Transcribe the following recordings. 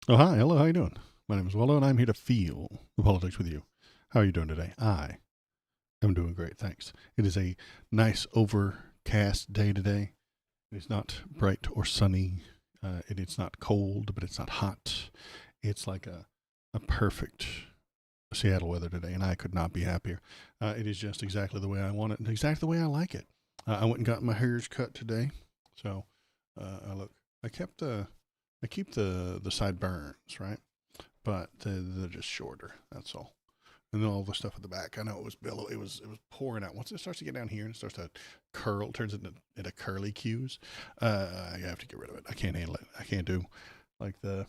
Oh, hi. Hello. How you doing? My name is Waldo, and I'm here to feel the politics with you. How are you doing today? I am doing great, thanks. It is a nice overcast day today. It is not bright or sunny. It is not cold, but it's not hot. It's like a perfect Seattle weather today, and I could not be happier. It is just exactly the way I want it and exactly the way I like it. I went and got my hairs cut today, so I look. I kept I keep the sideburns, right? But they're just shorter. That's all. And then all the stuff at the back. I know it was billow. It was pouring out. Once it starts to get down here and it starts to curl, turns into curly cues. I have to get rid of it. I can't handle it. I can't do like the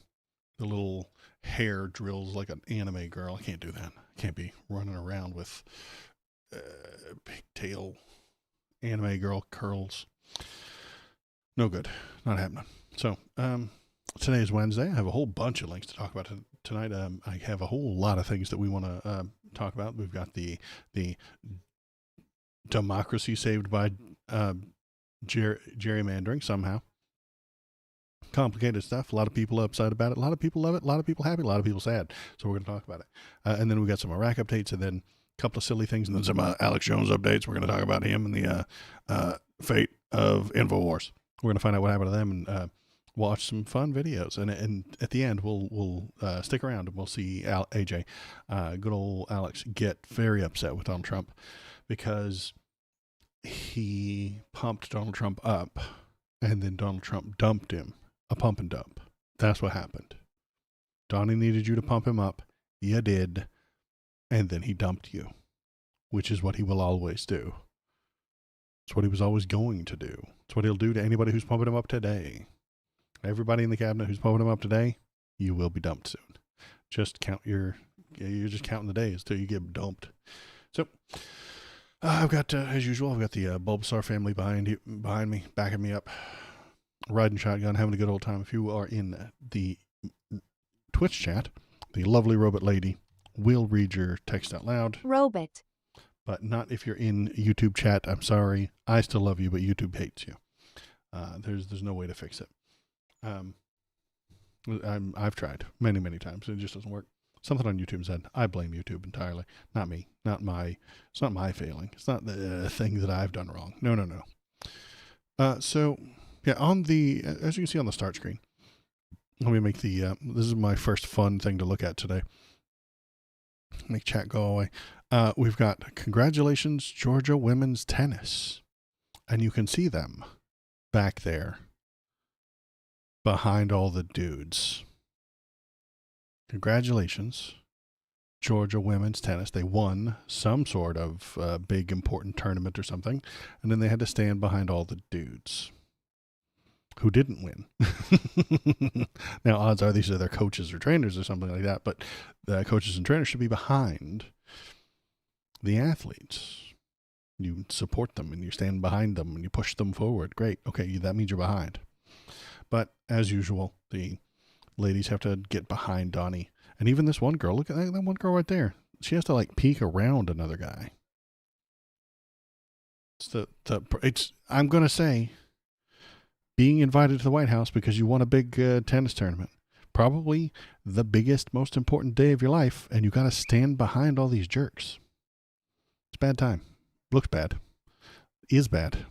little hair drills like an anime girl. I can't do that. I can't be running around with pigtail anime girl curls. No good. Not happening. So, today is Wednesday. I have a whole bunch of links to talk about tonight. I have a whole lot of things that we want to talk about. We've got the democracy saved by gerrymandering somehow. Complicated stuff. A lot of people upset about it. A lot of people love it. A lot of people happy. A lot of people sad. So we're going to talk about it. And then we got some Iraq updates, and then a couple of silly things, and then some Alex Jones updates. We're going to talk about him and the fate of Infowars. We're going to find out what happened to them and watch some fun videos. And at the end, we'll stick around and we'll see AJ, good old Alex, get very upset with Donald Trump because he pumped Donald Trump up, and then Donald Trump dumped him. A pump and dump. That's what happened. Donnie needed you to pump him up. You did. And then he dumped you, which is what he will always do. It's what he was always going to do. It's what he'll do to anybody who's pumping him up today. Everybody in the cabinet who's pumping him up today, you will be dumped soon. Just you're just counting the days till you get dumped. So, I've got, as usual, I've got the Bulbasaur family behind me, backing me up. Riding shotgun, having a good old time. If you are in the Twitch chat, the lovely robot lady will read your text out loud. Robot. But not if you're in YouTube chat. I'm sorry. I still love you, but YouTube hates you. There's no way to fix it. I've tried many times. It just doesn't work. Something on YouTube said, I blame YouTube entirely. Not me. It's not my failing. It's not the thing that I've done wrong. No. So... yeah, as you can see on the start screen, let me make this is my first fun thing to look at today. Make chat go away. We've got congratulations, Georgia women's tennis. And you can see them back there behind all the dudes. Congratulations, Georgia women's tennis. They won some sort of big important tournament or something, and then they had to stand behind all the dudes who didn't win. Now, odds are these are their coaches or trainers or something like that, but the coaches and trainers should be behind the athletes. You support them and you stand behind them and you push them forward. Great. Okay, that means you're behind. But as usual, the ladies have to get behind Donnie. And even this one girl, look at that one girl right there. She has to like peek around another guy. I'm going to say, being invited to the White House because you won a big tennis tournament. Probably the biggest, most important day of your life, and you got to stand behind all these jerks. It's a bad time. Looks bad. Is bad.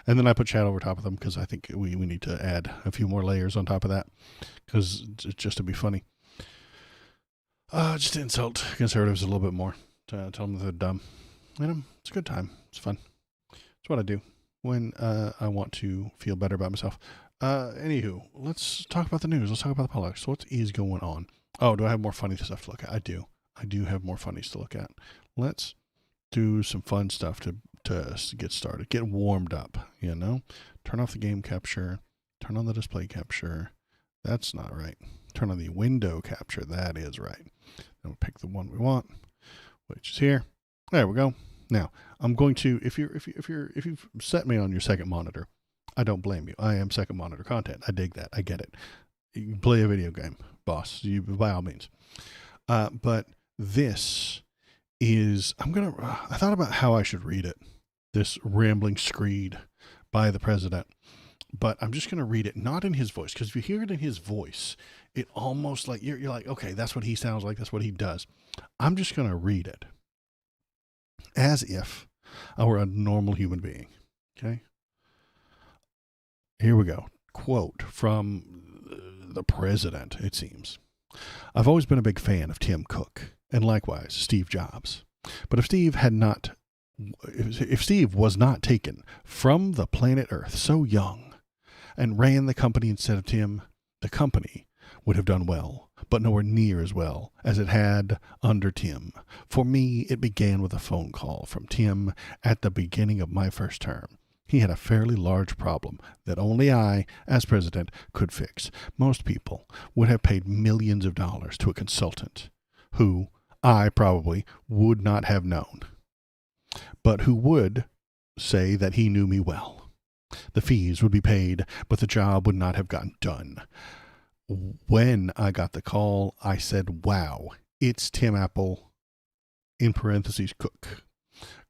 And then I put chat over top of them because I think we need to add a few more layers on top of that because just to be funny. Just to insult conservatives a little bit more. To tell them they're dumb. It's a good time. It's fun. It's what I do when I want to feel better about myself. Anywho, let's talk about the news. Let's talk about the politics. What is going on? Oh, do I have more funny stuff to look at? I do. I do have more funnies to look at. Let's do some fun stuff to get started. Get warmed up, Turn off the game capture. Turn on the display capture. That's not right. Turn on the window capture. That is right. Then we'll pick the one we want, which is here. There we go. Now, I'm going to, if you've set me on your second monitor, I don't blame you. I am second monitor content. I dig that. I get it. You can play a video game, boss, by all means. But this is, I thought about how I should read it. This rambling screed by the president. but I'm just going to read it, not in his voice, because if you hear it in his voice, it almost like you're like, okay, that's what he sounds like. That's what he does. I'm just going to read it as if I were a normal human being. Okay. Here we go. Quote from the president, it seems. I've always been a big fan of Tim Cook, and likewise Steve Jobs. But if Steve was not taken from the planet Earth so young and ran the company instead of Tim, the company would have done well, but nowhere near as well as it had under Tim. For me, it began with a phone call from Tim at the beginning of my first term. He had a fairly large problem that only I, as president, could fix. Most people would have paid millions of dollars to a consultant who I probably would not have known, but who would say that he knew me well. The fees would be paid, but the job would not have gotten done. When I got the call, I said, wow, it's Tim Apple, in parentheses, Cook,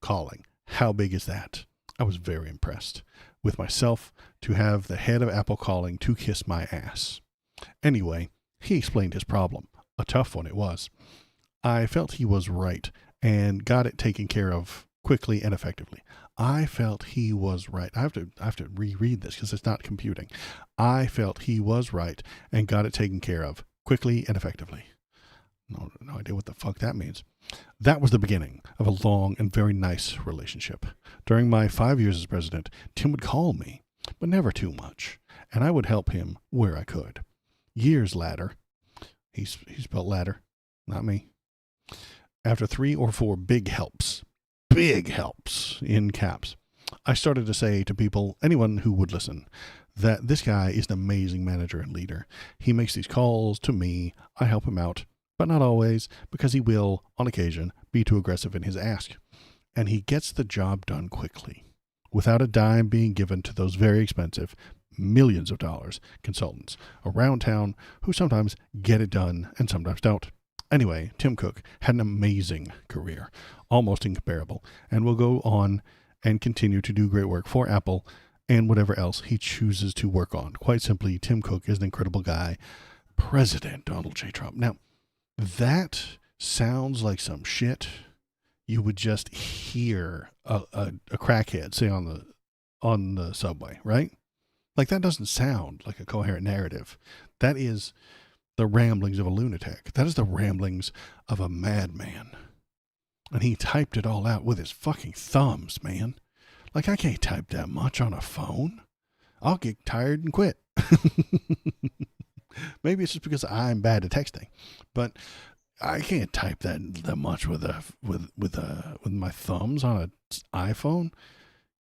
calling. How big is that? I was very impressed with myself to have the head of Apple calling to kiss my ass. Anyway, he explained his problem. A tough one it was. I felt he was right and got it taken care of quickly and effectively. I felt he was right. I have to reread this because it's not computing. I felt he was right and got it taken care of quickly and effectively. No idea what the fuck that means. That was the beginning of a long and very nice relationship. During my 5 years as president, Tim would call me, but never too much, and I would help him where I could. Years later, he spelled ladder, not me. After 3 or 4 big helps in caps, I started to say to people, anyone who would listen, that this guy is an amazing manager and leader. He makes these calls to me. I help him out, but not always, because he will, on occasion, be too aggressive in his ask. And he gets the job done quickly, without a dime being given to those very expensive, millions of dollars consultants around town who sometimes get it done and sometimes don't. Anyway, Tim Cook had an amazing career, almost incomparable, and will go on and continue to do great work for Apple and whatever else he chooses to work on. Quite simply, Tim Cook is an incredible guy. President Donald J. Trump. Now, that sounds like some shit you would just hear a crackhead say on the subway, right? Like, that doesn't sound like a coherent narrative. That is the ramblings of a lunatic. That is the ramblings of a madman. And he typed it all out with his fucking thumbs, man. Like, I can't type that much on a phone. I'll get tired and quit. Maybe it's just because I'm bad at texting, but I can't type that much with my thumbs on an iPhone.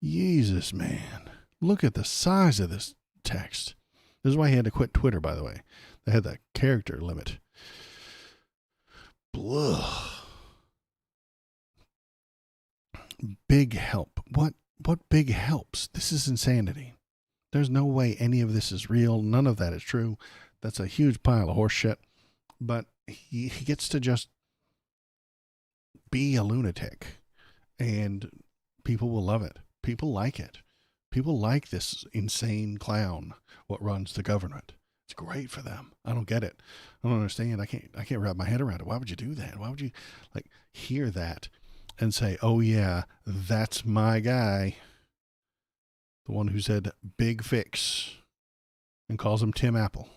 Jesus, man. Look at the size of this text. This is why he had to quit Twitter, by the way. They had that character limit. Blah. Big help. What big helps? This is insanity. There's no way any of this is real. None of that is true. That's a huge pile of horse shit. But he gets to just be a lunatic. And people will love it. People like it. People like this insane clown, what runs the government. It's great for them. I don't get it. I don't understand. I can't wrap my head around it. Why would you do that? Why would you hear that and say, oh yeah, that's my guy. The one who said big fix and calls him Tim Apple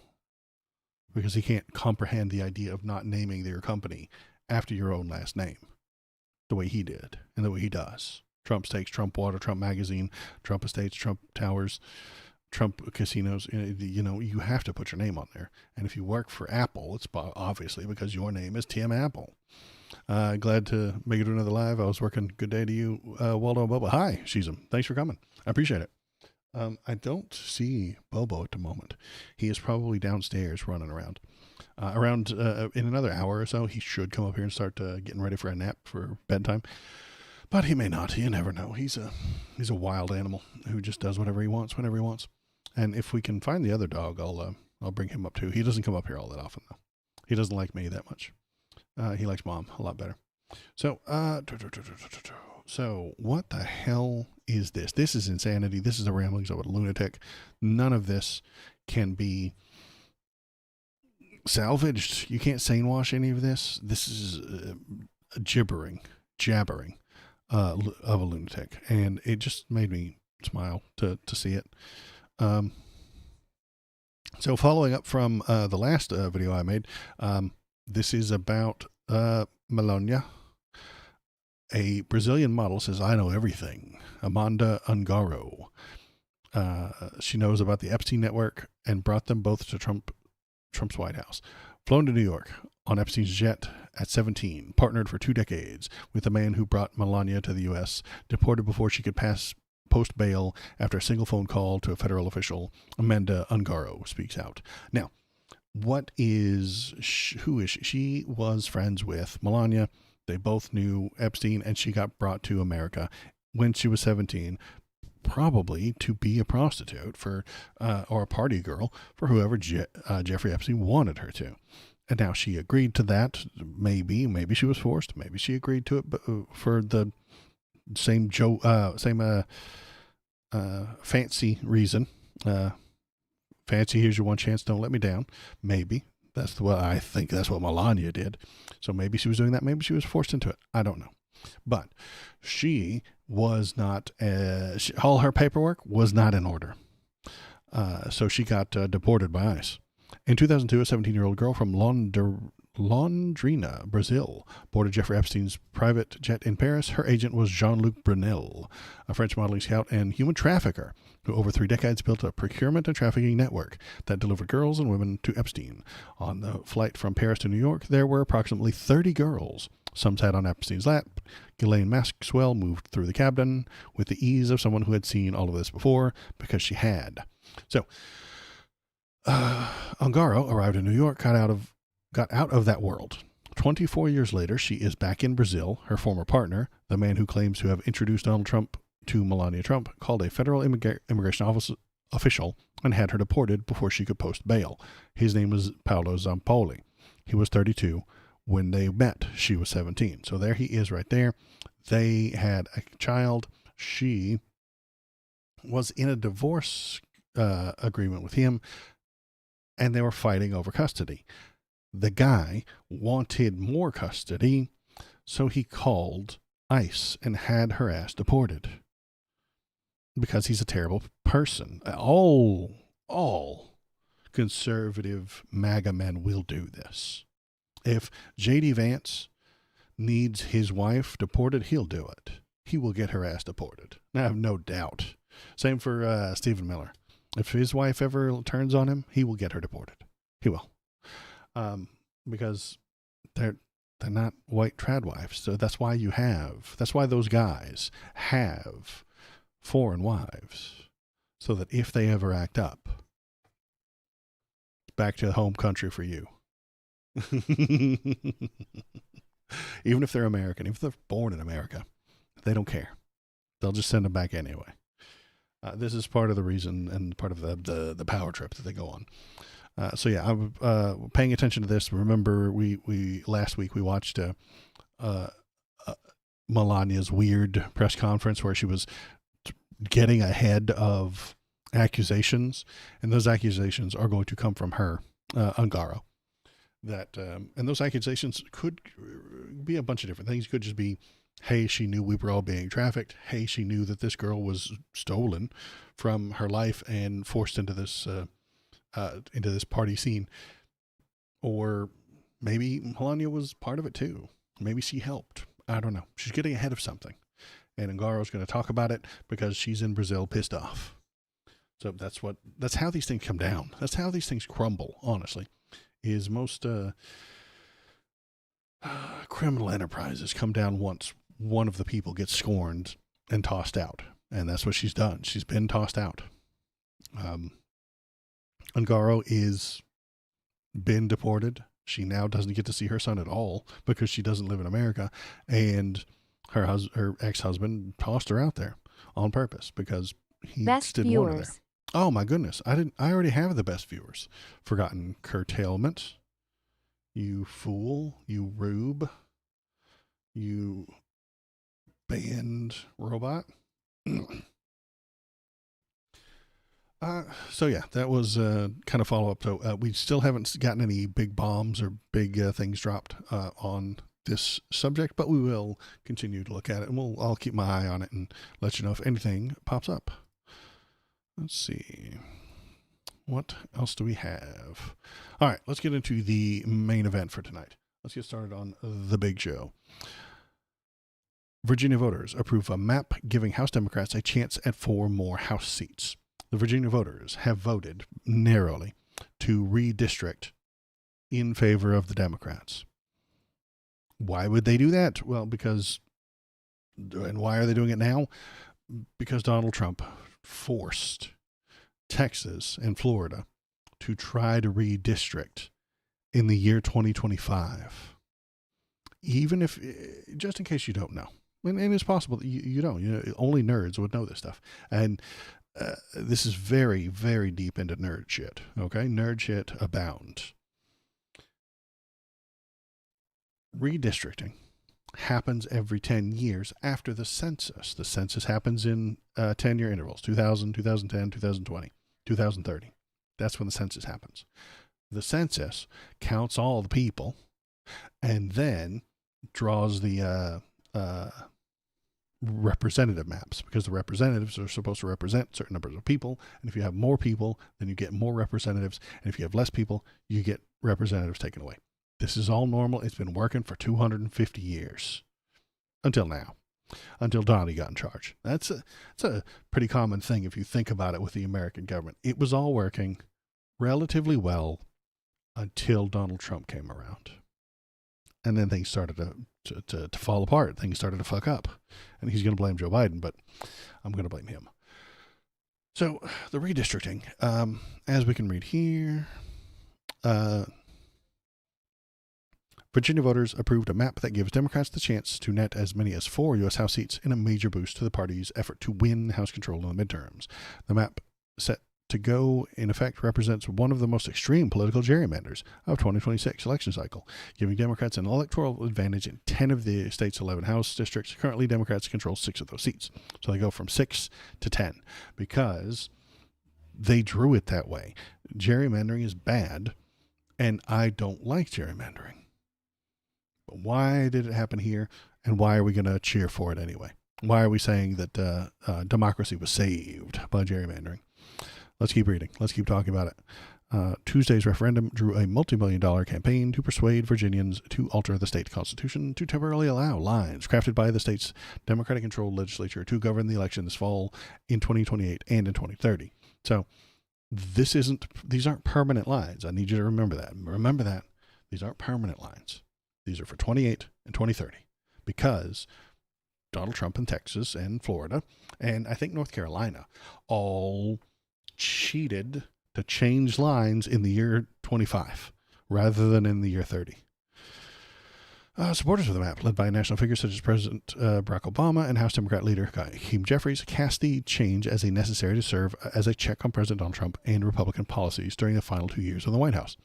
because he can't comprehend the idea of not naming your company after your own last name the way he did and the way he does. Trump Steaks, Trump Water, Trump Magazine, Trump Estates, Trump Towers, Trump Casinos. You have to put your name on there. And if you work for Apple, it's obviously because your name is Tim Apple. Glad to make it to another live. I was working. Good day to you, Waldo and Bubba. Hi, Shizam. Thanks for coming. I appreciate it. I don't see Bobo at the moment. He is probably downstairs running around. In another hour or so, he should come up here and start getting ready for a nap for bedtime. But he may not. You never know. He's a wild animal who just does whatever he wants whenever he wants. And if we can find the other dog, I'll bring him up too. He doesn't come up here all that often though. He doesn't like me that much. He likes Mom a lot better. So So, what the hell is this? This is insanity. This is the ramblings of a lunatic. None of this can be salvaged. You can't sane wash any of this. This is jabbering of a lunatic. And it just made me smile to see it. So, following up from the last video I made, this is about Melania. A Brazilian model says, I know everything. Amanda Ungaro. She knows about the Epstein network and brought them both to Trump's White House. Flown to New York on Epstein's jet at 17. Partnered for 2 decades with the man who brought Melania to the U.S. Deported before she could post bail after a single phone call to a federal official. Amanda Ungaro speaks out. Now, who is she? She was friends with Melania. They both knew Epstein, and she got brought to America when she was 17, probably to be a prostitute or a party girl for whoever Jeffrey Epstein wanted her to. And now she agreed to that. Maybe she was forced. Maybe she agreed to it, but for the same fancy reason. Fancy, here's your one chance. Don't let me down. Maybe. I think that's what Melania did. So maybe she was doing that. Maybe she was forced into it. I don't know. But she was not, all her paperwork was not in order. So she got deported by ICE. In 2002, a 17-year-old girl from Londrina, Brazil, boarded Jeffrey Epstein's private jet in Paris. Her agent was Jean-Luc Brunel, a French modeling scout and human trafficker who over 3 decades built a procurement and trafficking network that delivered girls and women to Epstein. On the flight from Paris to New York, there were approximately 30 girls. Some sat on Epstein's lap. Ghislaine Maxwell moved through the cabin with the ease of someone who had seen all of this before, because she had. So, Ungaro arrived in New York, got out of that world. 24 years later, she is back in Brazil. Her former partner, the man who claims to have introduced Donald Trump to Melania Trump, called a federal immigration official and had her deported before she could post bail. His name was Paolo Zampoli. He was 32 when they met. She was 17. So there he is right there. They had a child. She was in a divorce agreement with him, and they were fighting over custody. The guy wanted more custody, so he called ICE and had her ass deported. Because he's a terrible person. All conservative MAGA men will do this. If J.D. Vance needs his wife deported, he'll do it. He will get her ass deported. I have no doubt. Same for Stephen Miller. If his wife ever turns on him, he will get her deported. He will. Because they're not white trad wives. So that's why those guys have foreign wives. So that if they ever act up, back to the home country for you. Even if they're American, even if they're born in America, they don't care. They'll just send them back anyway. This is part of the reason and part of the power trip that they go on. So yeah, I'm paying attention to this. Remember, we last week we watched Melania's weird press conference where she was getting ahead of accusations, and those accusations are going to come from her, Ungaro. And those accusations could be a bunch of different things. It could just be, hey, she knew we were all being trafficked. Hey, she knew that this girl was stolen from her life and forced into this party scene. Or maybe Melania was part of it too. Maybe she helped. I don't know. She's getting ahead of something. And Ungaro's going to talk about it because she's in Brazil pissed off. So that's how these things come down. That's how these things crumble, honestly, is most criminal enterprises come down once one of the people gets scorned and tossed out. And that's what she's done. She's been tossed out. Ungaro is been deported. She now doesn't get to see her son at all because she doesn't live in America. And her ex-husband tossed her out there on purpose because he didn't want her there. Oh my goodness. I already have the best viewers. Forgotten curtailment. You fool. You rube. You banned robot. So yeah, that was kind of follow up. So we still haven't gotten any big bombs or big things dropped on this subject, but we will continue to look at it, and I'll keep my eye on it and let you know if anything pops up. Let's see. What else do we have? All right, let's get into the main event for tonight. Let's get started on the big show. Virginia voters approve a map giving House Democrats a chance at 4 more House seats. The Virginia voters have voted narrowly to redistrict in favor of the Democrats. Why would they do that? Well, and why are they doing it now? Because Donald Trump forced Texas and Florida to try to redistrict in the year 2025. Even if, just in case you don't know, and it's possible that you don't, only nerds would know this stuff. And this is very, very deep into nerd shit. Okay. Nerd shit abounds. Redistricting happens every 10 years after the census. The census happens in 10-year intervals, 2000, 2010, 2020, 2030. That's when the census happens. The census counts all the people and then draws the representative maps, because the representatives are supposed to represent certain numbers of people. And if you have more people, then you get more representatives. And if you have less people, you get representatives taken away. This is all normal. It's been working for 250 years until now, until Donnie got in charge. That's a pretty common thing if you think about it with the American government. It was all working relatively well until Donald Trump came around. And then things started to fall apart. Things started to fuck up. And he's going to blame Joe Biden, but I'm going to blame him. So the redistricting, as we can read here, Virginia voters approved a map that gives Democrats the chance to net as many as 4 U.S. House seats in a major boost to the party's effort to win House control in the midterms. The map set to go in effect represents one of the most extreme political gerrymanders of 2026 election cycle, giving Democrats an electoral advantage in 10 of the state's 11 House districts. Currently, Democrats control 6 of those seats. So they go from 6 to 10 because they drew it that way. Gerrymandering is bad, and I don't like gerrymandering. But why did it happen here, and why are we going to cheer for it anyway? Why are we saying that democracy was saved by gerrymandering? Let's keep reading. Let's keep talking about it. Tuesday's referendum drew a multi-million-dollar campaign to persuade Virginians to alter the state constitution to temporarily allow lines crafted by the state's Democratic-controlled legislature to govern the election this fall, in 2028 and in 2030. So these aren't permanent lines. I need you to remember that. Remember that. These aren't permanent lines. These are for 28 and 2030 because Donald Trump in Texas and Florida, and I think North Carolina, all cheated to change lines in the year 25 rather than in the year 30. Supporters of the map, led by national figures such as President Barack Obama and House Democrat leader Hakeem Jeffries, cast the change as a necessary to serve as a check on President Donald Trump and Republican policies during the final 2 years of the White House.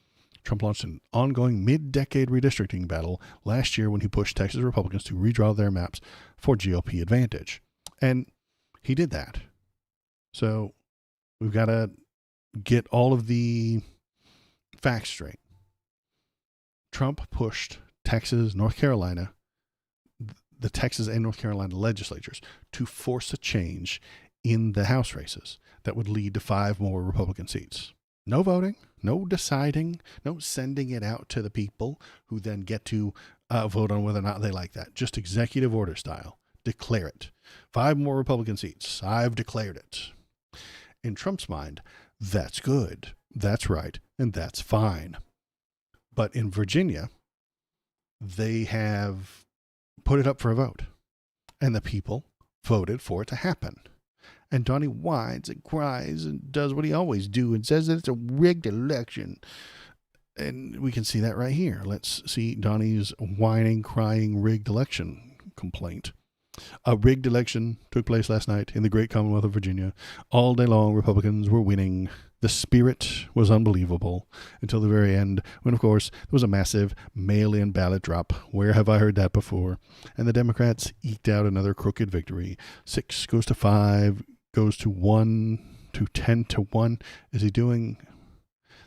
Trump launched an ongoing mid-decade redistricting battle last year when he pushed Texas Republicans to redraw their maps for GOP advantage. And he did that. So we've got to get all of the facts straight. Trump pushed Texas, North Carolina, the Texas and North Carolina legislatures to force a change in the House races that would lead to 5 more Republican seats. No voting, no deciding, no sending it out to the people who then get to vote on whether or not they like that. Just executive order style. Declare it. 5 more Republican seats. I've declared it. In Trump's mind, that's good, that's right, and that's fine. But in Virginia, they have put it up for a vote, and the people voted for it to happen. And Donnie whines and cries and does what he always do and says that it's a rigged election. And we can see that right here. Let's see Donnie's whining, crying, rigged election complaint. A rigged election took place last night in the great Commonwealth of Virginia. All day long, Republicans were winning The spirit was unbelievable until the very end, when, of course, there was a massive mail-in ballot drop. Where have I heard that before? And the Democrats eked out another crooked victory. 6 goes to 5, goes to 1, to 10 to 1. Is he doing...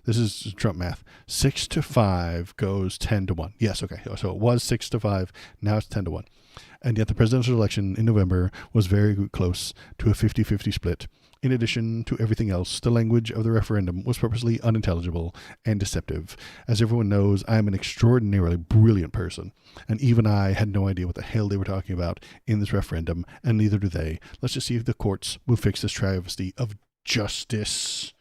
This is Trump math. 6 to 5 goes 10 to 1. Yes, okay. So it was 6 to 5. Now it's 10 to 1. And yet the presidential election in November was very close to a 50-50 split. In addition to everything else, the language of the referendum was purposely unintelligible and deceptive. As everyone knows, I am an extraordinarily brilliant person, and even I had no idea what the hell they were talking about in this referendum, and neither do they. Let's just see if the courts will fix this travesty of justice.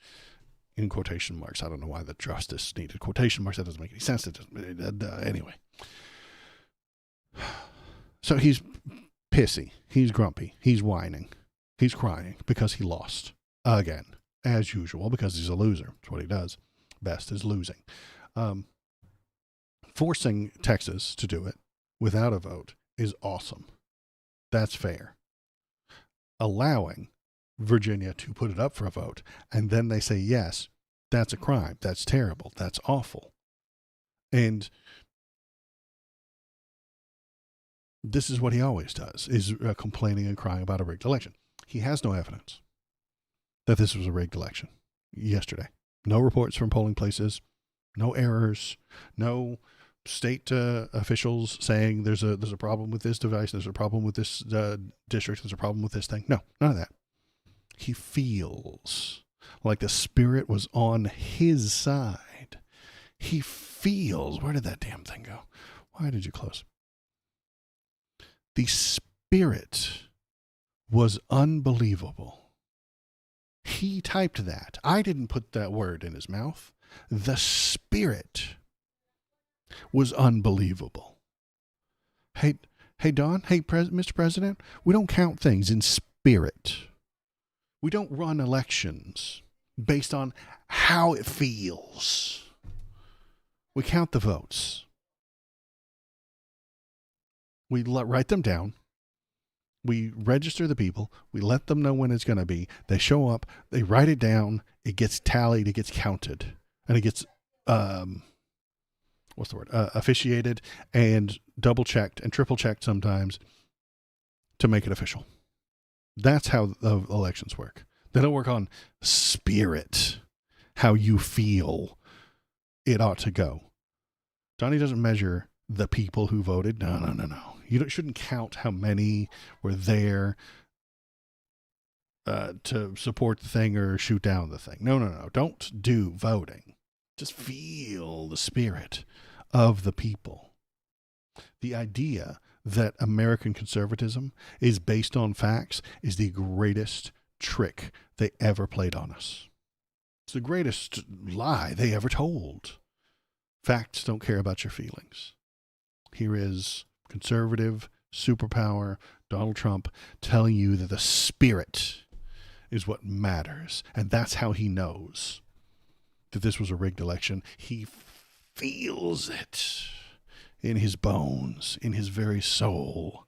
In quotation marks. I don't know why the justice needed quotation marks. That doesn't make any sense. Anyway. So he's pissy. He's grumpy. He's whining. He's crying because he lost again, as usual, because he's a loser. That's what he does. Best is losing. Forcing Texas to do it without a vote is awesome. That's fair. Allowing Virginia to put it up for a vote and then they say yes, that's a crime. That's terrible. That's awful. And this is what he always does, is complaining and crying about a rigged election. He has no evidence that this was a rigged election yesterday. No reports from polling places, no errors, no state officials saying there's a problem with this device, there's a problem with this district, there's a problem with this thing. No, none of that. He feels like the spirit was on his side. He feels, where did that damn thing go? Why did you close? The spirit was unbelievable. He typed that. I didn't put that word in his mouth. The spirit was unbelievable. Hey, Don. Hey, Mr. President. We don't count things in spirit. We don't run elections based on how it feels. We count the votes. We write them down. We register the people. We let them know when it's going to be. They show up. They write it down. It gets tallied. It gets counted. And it gets, officiated and double-checked and triple-checked sometimes to make it official. That's how the elections work. They don't work on spirit, how you feel it ought to go. Donnie doesn't measure the people who voted. No. You shouldn't count how many were there to support the thing or shoot down the thing. No. Don't do voting. Just feel the spirit of the people. The idea that American conservatism is based on facts is the greatest trick they ever played on us. It's the greatest lie they ever told. Facts don't care about your feelings. Here is conservative superpower Donald Trump telling you that the spirit is what matters. And that's how he knows that this was a rigged election. He feels it in his bones, in his very soul.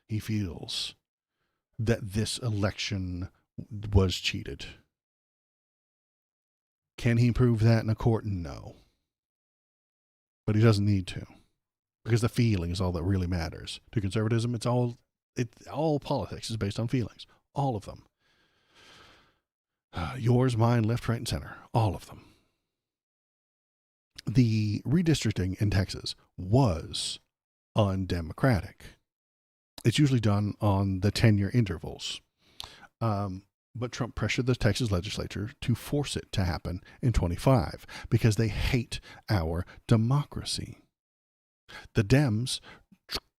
He feels that this election was cheated. Can he prove that in a court? No. But he doesn't need to. Because the feeling is all that really matters. To conservatism, it's all politics is based on feelings. All of them. Yours, mine, left, right, and center. All of them. The redistricting in Texas was undemocratic. It's usually done on the 10-year intervals. But Trump pressured the Texas legislature to force it to happen in 25 because they hate our democracy. The Dems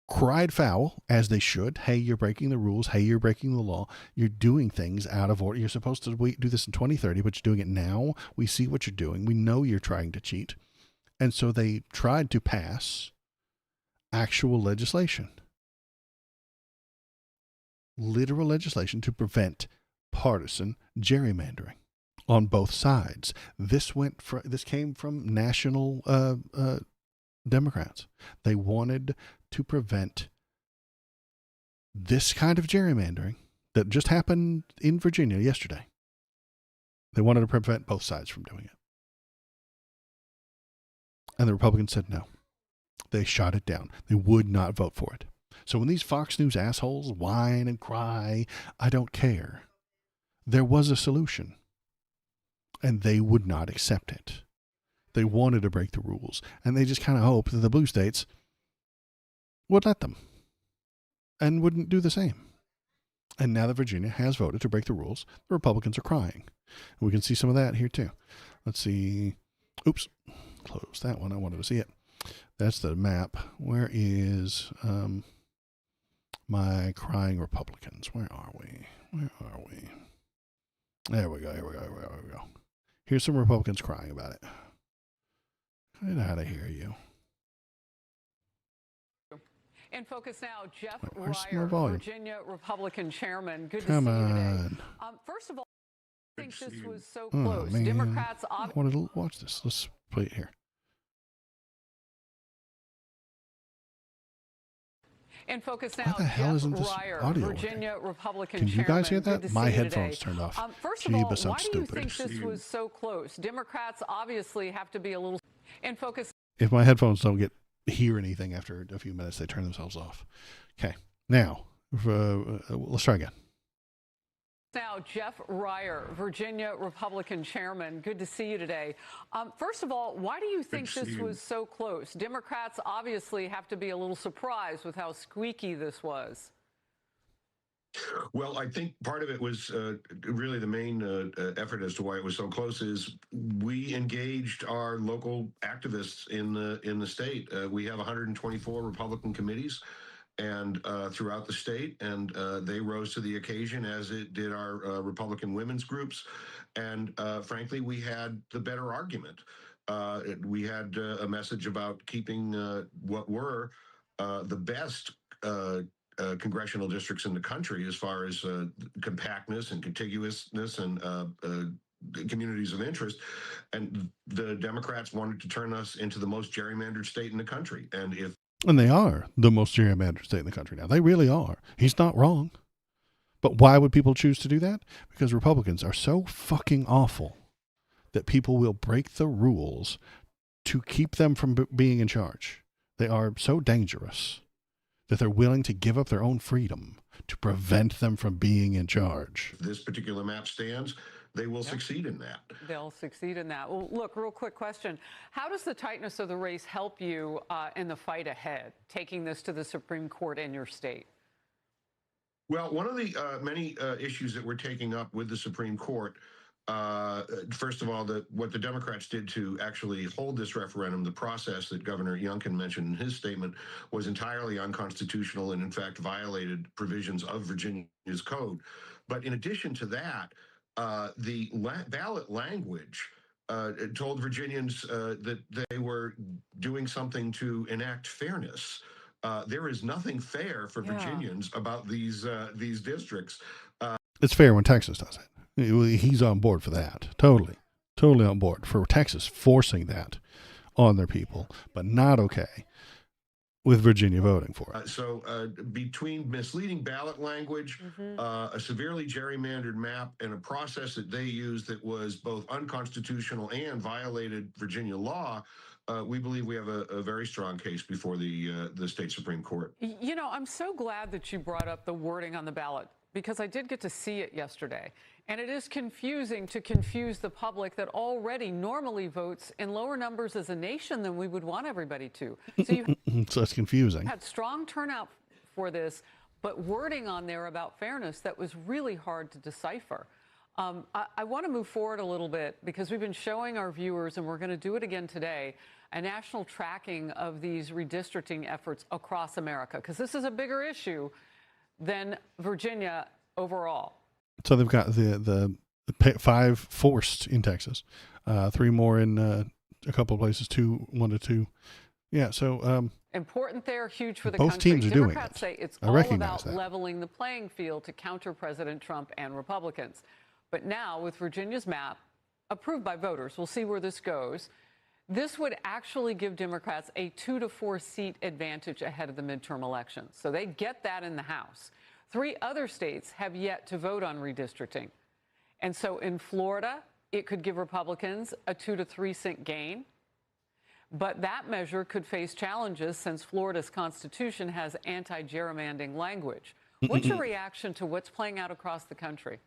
cried foul, as they should. Hey, you're breaking the rules. Hey, you're breaking the law. You're doing things out of order. You're supposed to do this in 2030, but you're doing it now. We see what you're doing. We know you're trying to cheat. And so they tried to pass actual legislation. Literal legislation to prevent partisan gerrymandering on both sides. This came from national Democrats. They wanted to prevent this kind of gerrymandering that just happened in Virginia yesterday. They wanted to prevent both sides from doing it. And the Republicans said no. They shot it down. They would not vote for it. So when these Fox News assholes whine and cry, I don't care, there was a solution. And they would not accept it. They wanted to break the rules. And they just kind of hoped that the blue states would let them and wouldn't do the same. And now that Virginia has voted to break the rules, the Republicans are crying. And we can see some of that here too. Let's see. Oops. Close that one. I wanted to see it. That's the map. Where is my crying Republicans? Where are we? Where are we? There we go. Here we go. Here we go. Here we go. Here's some Republicans crying about it. Get out of here, you. In focus now, Jeff Where's Ryer, volume? Virginia Republican chairman. Good Come to see you on. today. First of all, I think this was so Oh, close. man. Democrats I wanted to watch this. Let's play it here. In focus now, Why the hell Jeff isn't this Ryer, audio Virginia Republican Can you guys hear chairman. that? My headphones Today. turned off. First of all, Jeebus, I'm why do you stupid. think this was so close? Democrats obviously have to be a little. In focus. If my headphones don't hear anything after a few minutes, they turn themselves off. Okay. Now, let's try again. Now, Jeff Ryer, Virginia Republican chairman. Good to see you today. First of all, why do you think this was so close? Democrats obviously have to be a little surprised with how squeaky this was. Well, I think part of it was really the main effort as to why it was so close is we engaged our local activists in the state. We have 124 Republican committees and throughout the state, and they rose to the occasion, as it did our Republican women's groups. And frankly, we had the better argument. We had a message about keeping what were the best congressional districts in the country as far as compactness and contiguousness and communities of interest. And the Democrats wanted to turn us into the most gerrymandered state in the country. And they are the most gerrymandered state in the country now. They really are. He's not wrong. But why would people choose to do that? Because Republicans are so fucking awful that people will break the rules to keep them from being in charge. They are so dangerous that they're willing to give up their own freedom to prevent them from being in charge. If this particular map stands, they will succeed in that. They'll succeed in that. Well, look, real quick question. How does the tightness of the race help you in the fight ahead, taking this to the Supreme Court in your state? Well, one of the many issues that we're taking up with the Supreme Court, first of all, what the Democrats did to actually hold this referendum, the process that Governor Youngkin mentioned in his statement, was entirely unconstitutional and, in fact, violated provisions of Virginia's code. But in addition to that, the ballot language told Virginians that they were doing something to enact fairness. There is nothing fair for Virginians about these districts. It's fair when Texas does it. He's on board for that. Totally on board for Texas forcing that on their people, but not okay with Virginia voting for it. So between misleading ballot language, a severely gerrymandered map, and a process that they used that was both unconstitutional and violated Virginia law, we believe we have a very strong case before the state Supreme Court. You know, I'm so glad that you brought up the wording on the ballot, because I did get to see it yesterday. And it is confusing to confuse the public that already normally votes in lower numbers as a nation than we would want everybody to. So you so it's confusing. Had strong turnout for this, but wording on there about fairness that was really hard to decipher. I want to move forward a little bit because we've been showing our viewers, and we're going to do it again today, a national tracking of these redistricting efforts across America, because this is a bigger issue than Virginia overall. So they've got the 5 forced in Texas, 3 more in a couple of places, 1 to 2. Yeah, so important there, huge for the both country. teams are Democrats doing it. say it's I all recognize about that. leveling the playing field to counter President Trump and Republicans. But now with Virginia's map approved by voters, we'll see where this goes. This would actually give Democrats a 2 to 4 seat advantage ahead of the midterm elections. So they get that in the House. 3 other states have yet to vote on redistricting. And so in Florida, it could give Republicans a 2 to 3 cent gain. But that measure could face challenges since Florida's constitution has anti-gerrymandering language. What's your reaction to what's playing out across the country?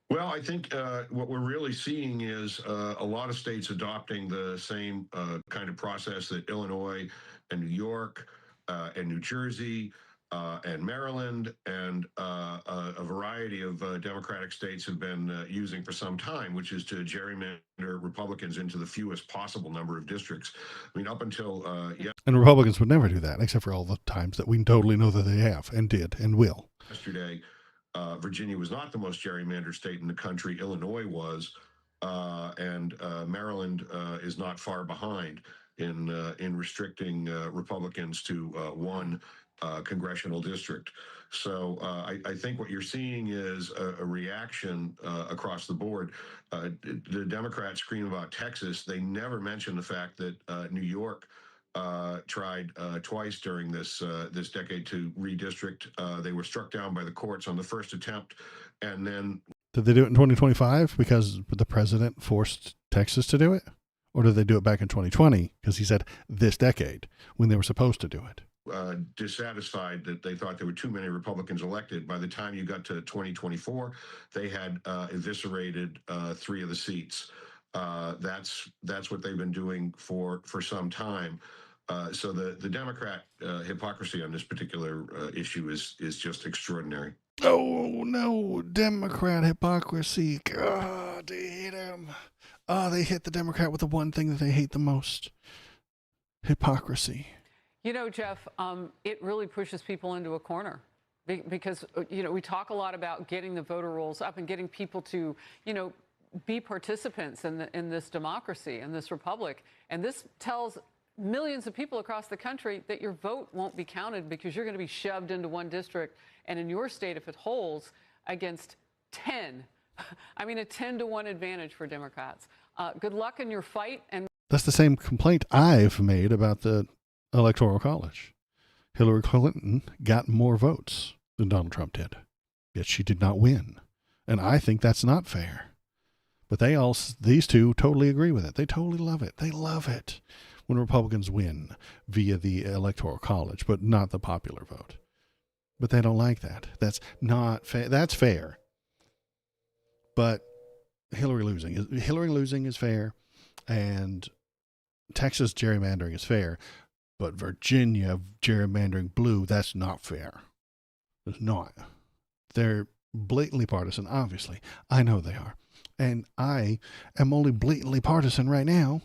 Well, I think what we're really seeing is a lot of states adopting the same kind of process that Illinois and New York and New Jersey and Maryland and a variety of Democratic states have been using for some time, which is to gerrymander Republicans into the fewest possible number of districts. I mean, up until and Republicans would never do that, except for all the times that we totally know that they have and did and will. yesterday, Virginia was not the most gerrymandered state in the country. Illinois was, and Maryland is not far behind in restricting Republicans to one congressional district. So I think what you're seeing is a reaction across the board. The Democrats scream about Texas. They never mention the fact that New York tried twice during this decade to redistrict. They were struck down by the courts on the first attempt, and then did they do it in 2025 because the president forced Texas to do it, or did they do it back in 2020 because he said this decade when they were supposed to do it? Dissatisfied that they thought there were too many Republicans elected. By the time you got to 2024, they had eviscerated 3 of the seats. That's what they've been doing for some time. So the Democrat hypocrisy on this particular issue is just extraordinary. Oh no, Democrat hypocrisy! God, they hate him. Oh, they hit the Democrat with the one thing that they hate the most: hypocrisy. You know, Jeff, it really pushes people into a corner because, you know, we talk a lot about getting the voter rolls up and getting people to, you know, be participants in this democracy, in this republic. And this tells millions of people across the country that your vote won't be counted because you're going to be shoved into one district. And in your state, if it holds against 10, I mean, a 10-to-1 advantage for Democrats. Good luck in your fight. And that's the same complaint I've made about the Electoral College. Hillary Clinton got more votes than Donald Trump did, yet she did not win. And I think that's not fair. But these two totally agree with it. They totally love it. They love it when Republicans win via the Electoral College, but not the popular vote. But they don't like that. That's not fair. That's fair. But Hillary losing is fair, and Texas gerrymandering is fair. But Virginia gerrymandering blue, that's not fair. It's not. They're blatantly partisan, obviously. I know they are. And I am only blatantly partisan right now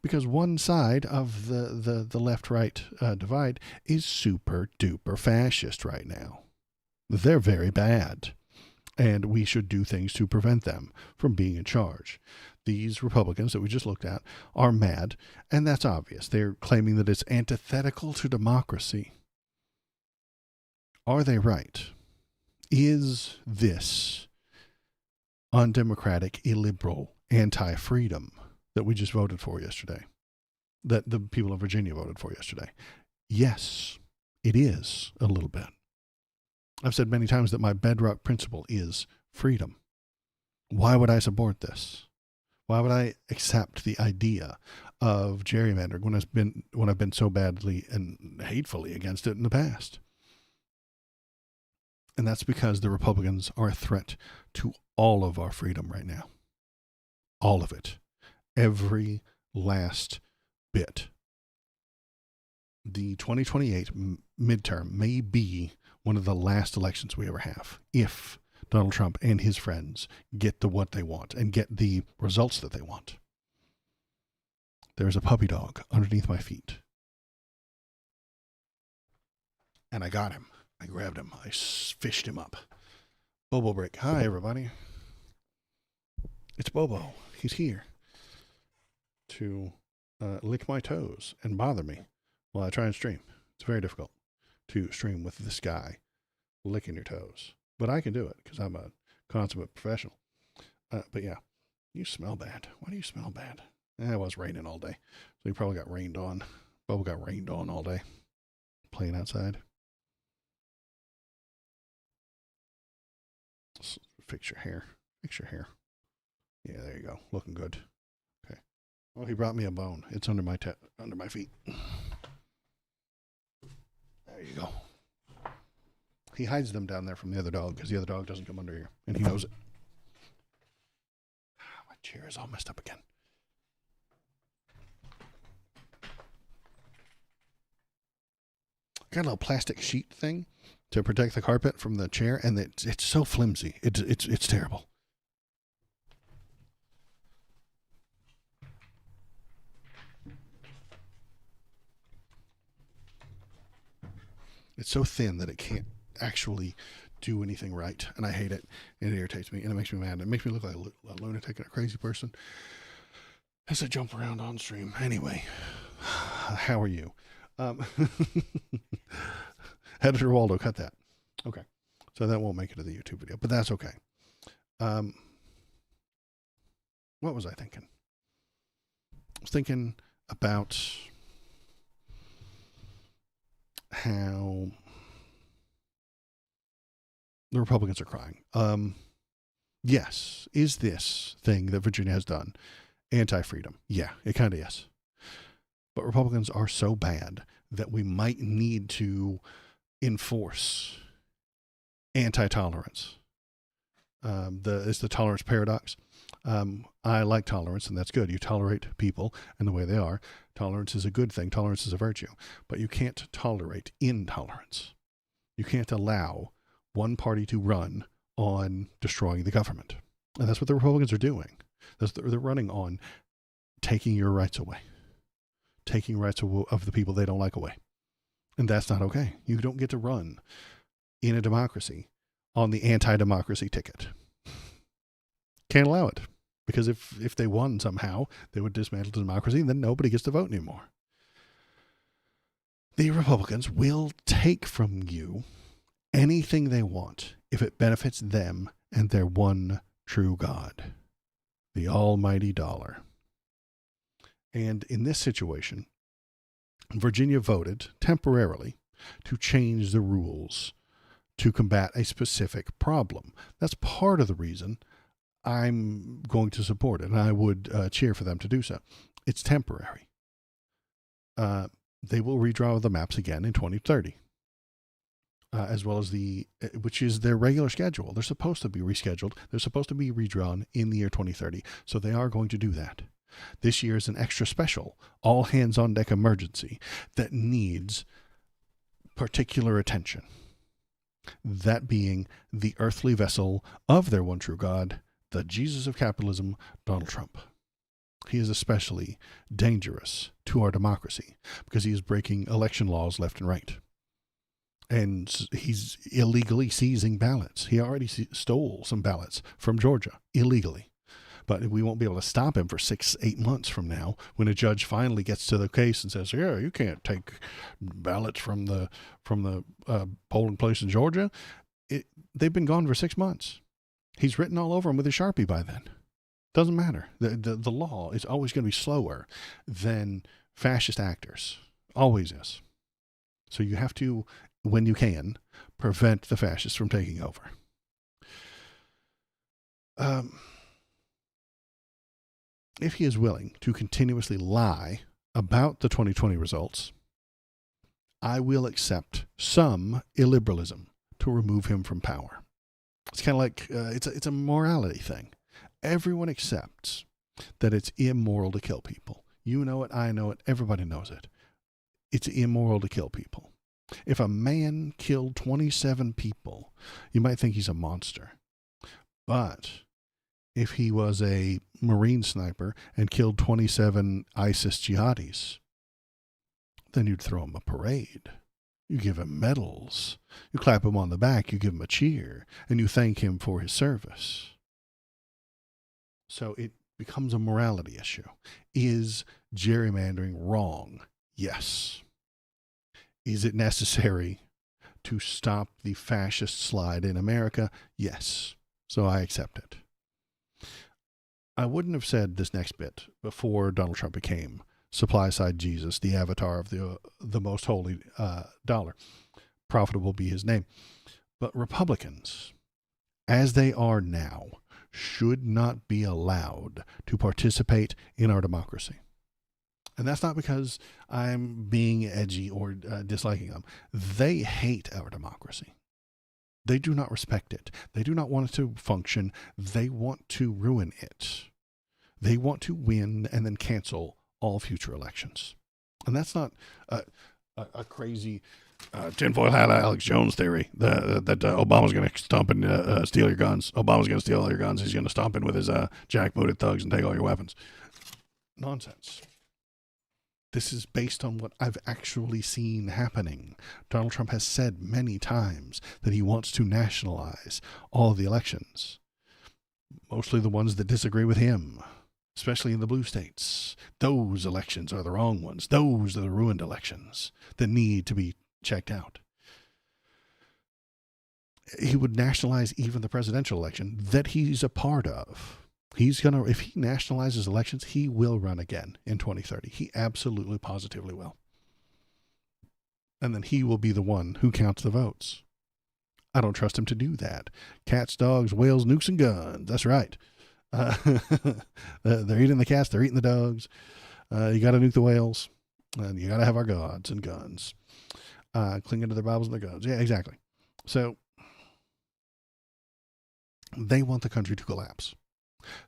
because one side of the left-right divide is super duper fascist right now. They're very bad. And we should do things to prevent them from being in charge. These Republicans that we just looked at are mad, and that's obvious. They're claiming that it's antithetical to democracy. Are they right? Is this undemocratic, illiberal, anti-freedom that we just voted for yesterday, that the people of Virginia voted for yesterday? Yes, it is a little bit. I've said many times that my bedrock principle is freedom. Why would I support this? Why would I accept the idea of gerrymandering when I've been so badly and hatefully against it in the past? And that's because the Republicans are a threat to all of our freedom right now. All of it. Every last bit. The 2028 midterm may be one of the last elections we ever have if Donald Trump and his friends get to what they want and get the results that they want. There's a puppy dog underneath my feet. And I got him. I grabbed him. I fished him up. Bobo break. Hi, everybody. It's Bobo. He's here to lick my toes and bother me while I try and stream. It's very difficult to stream with this guy licking your toes. But I can do it because I'm a consummate professional. But yeah, you smell bad. Why do you smell bad? It was raining all day. So you probably got rained on. Bobo got rained on all day playing outside. Fix your hair. Fix your hair. Yeah, there you go. Looking good. Okay. Well, he brought me a bone. It's under my under my feet. There you go. He hides them down there from the other dog because the other dog doesn't come under here, and he knows it. My chair is all messed up again. Got a little plastic sheet thing to protect the carpet from the chair, and it's so flimsy. It's terrible. It's so thin that it can't actually do anything right, and I hate it. And it irritates me, and it makes me mad. It makes me look like a lunatic and a crazy person as I jump around on stream. Anyway, how are you? Editor Waldo, cut that. Okay. So that won't make it to the YouTube video, but that's okay. What was I thinking? I was thinking about how the Republicans are crying. Yes. Is this thing that Virginia has done anti-freedom? Yeah, it kind of is. But Republicans are so bad that we might need to enforce anti-tolerance. It's the tolerance paradox. I like tolerance, and that's good. You tolerate people and the way they are. Tolerance is a good thing. Tolerance is a virtue. But you can't tolerate intolerance. You can't allow one party to run on destroying the government. And that's what the Republicans are doing. They're running on taking your rights away. Taking rights of the people they don't like away. And that's not okay. You don't get to run in a democracy on the anti-democracy ticket. Can't allow it. Because if they won somehow, they would dismantle democracy, and then nobody gets to vote anymore. The Republicans will take from you anything they want if it benefits them and their one true God, the almighty dollar. And in this situation, Virginia voted temporarily to change the rules to combat a specific problem. That's part of the reason I'm going to support it, and I would cheer for them to do so. It's temporary. They will redraw the maps again in 2030, as well as which is their regular schedule. They're supposed to be rescheduled. They're supposed to be redrawn in the year 2030, so they are going to do that. This year is an extra special, all hands on deck emergency that needs particular attention. That being the earthly vessel of their one true God, the Jesus of capitalism, Donald Trump. He is especially dangerous to our democracy because he is breaking election laws left and right. And he's illegally seizing ballots. He already stole some ballots from Georgia illegally. But we won't be able to stop him for 6-8 months from now when a judge finally gets to the case and says, yeah, you can't take ballots from the polling place in Georgia. They've been gone for 6 months. He's written all over them with a Sharpie by then. Doesn't matter. The law is always going to be slower than fascist actors. Always is. So you have to, when you can, prevent the fascists from taking over. If he is willing to continuously lie about the 2020 results, I will accept some illiberalism to remove him from power. It's kind of like, it's a morality thing. Everyone accepts that it's immoral to kill people. You know it, I know it, everybody knows it. It's immoral to kill people. If a man killed 27 people, you might think he's a monster. But if he was a Marine sniper and killed 27 ISIS jihadis, then you'd throw him a parade. You give him medals. You clap him on the back. You give him a cheer. And you thank him for his service. So it becomes a morality issue. Is gerrymandering wrong? Yes. Is it necessary to stop the fascist slide in America? Yes. So I accept it. I wouldn't have said this next bit before Donald Trump became supply side Jesus, the avatar of the most holy dollar. Profitable be his name. But Republicans, as they are now, should not be allowed to participate in our democracy. And that's not because I'm being edgy or disliking them. They hate our democracy. They do not respect it. They do not want it to function. They want to ruin it. They want to win and then cancel all future elections. And that's not a crazy tinfoil hat Alex Jones theory that Obama's going to stomp and steal your guns. Obama's going to steal all your guns. He's going to stomp in with his jackbooted thugs and take all your weapons. Nonsense. This is based on what I've actually seen happening. Donald Trump has said many times that he wants to nationalize all of the elections, mostly the ones that disagree with him, especially in the blue states. Those elections are the wrong ones. Those are the ruined elections that need to be checked out. He would nationalize even the presidential election that he's a part of. If he nationalizes elections, he will run again in 2030. He absolutely, positively will. And then he will be the one who counts the votes. I don't trust him to do that. Cats, dogs, whales, nukes, and guns. That's right. They're eating the cats, they're eating the dogs. You got to nuke the whales. And you got to have our gods and guns. Clinging to their Bibles and their guns. Yeah, exactly. So they want the country to collapse,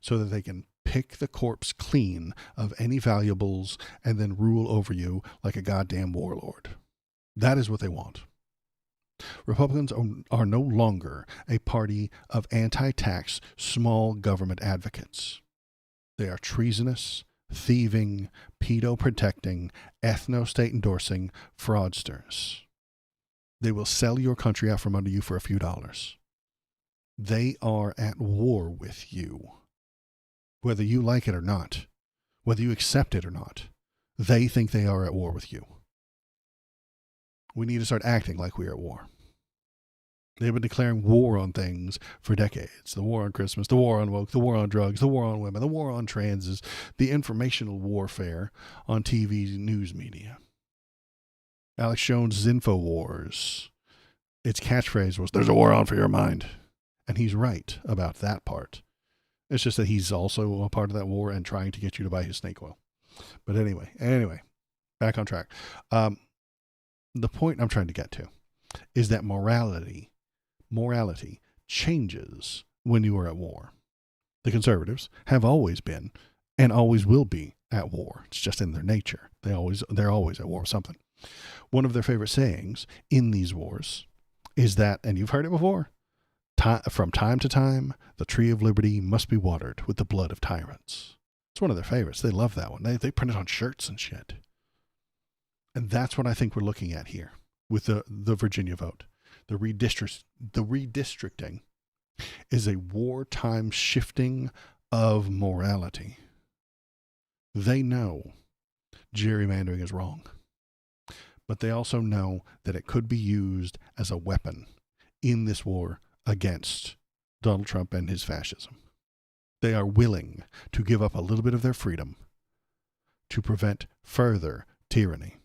so that they can pick the corpse clean of any valuables and then rule over you like a goddamn warlord. That is what they want. Republicans are no longer a party of anti-tax small government advocates. They are treasonous, thieving, pedo-protecting, ethno-state endorsing fraudsters. They will sell your country out from under you for a few dollars. They are at war with you. Whether you like it or not, whether you accept it or not, they think they are at war with you. We need to start acting like we are at war. They've been declaring war on things for decades. The war on Christmas, the war on woke, the war on drugs, the war on women, the war on transes, the informational warfare on TV news media. Alex Jones' InfoWars, its catchphrase was, "There's a war on for your mind." And he's right about that part. It's just that he's also a part of that war and trying to get you to buy his snake oil. But anyway, back on track. The point I'm trying to get to is that morality changes when you are at war. The conservatives have always been and always will be at war. It's just in their nature. They're always at war with something. One of their favorite sayings in these wars is that, and you've heard it before, from time to time, the tree of liberty must be watered with the blood of tyrants. It's one of their favorites. They love that one. They print it on shirts and shit. And that's what I think we're looking at here with the Virginia vote. The redistricting is a wartime shifting of morality. They know gerrymandering is wrong, but they also know that it could be used as a weapon in this war against Donald Trump and his fascism. They are willing to give up a little bit of their freedom to prevent further tyranny.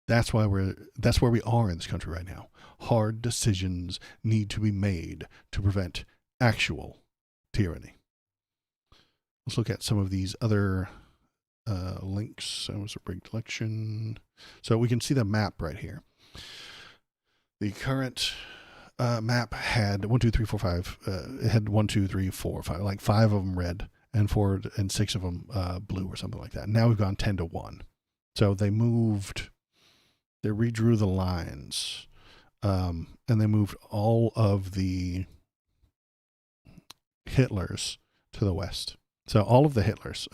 That's where we are in this country right now. Hard decisions need to be made to prevent actual tyranny. Let's look at some of these other links. That was a rigged election. So we can see the map right here. The current map had 1, 2, 3, 4, 5. It had 1, 2, 3, 4, 5, like 5 of them red and 4 and 6 of them blue or something like that. Now we've gone 10-1. So they redrew the lines, and they moved all of the Hitlers to the west. So all of the Hitlers,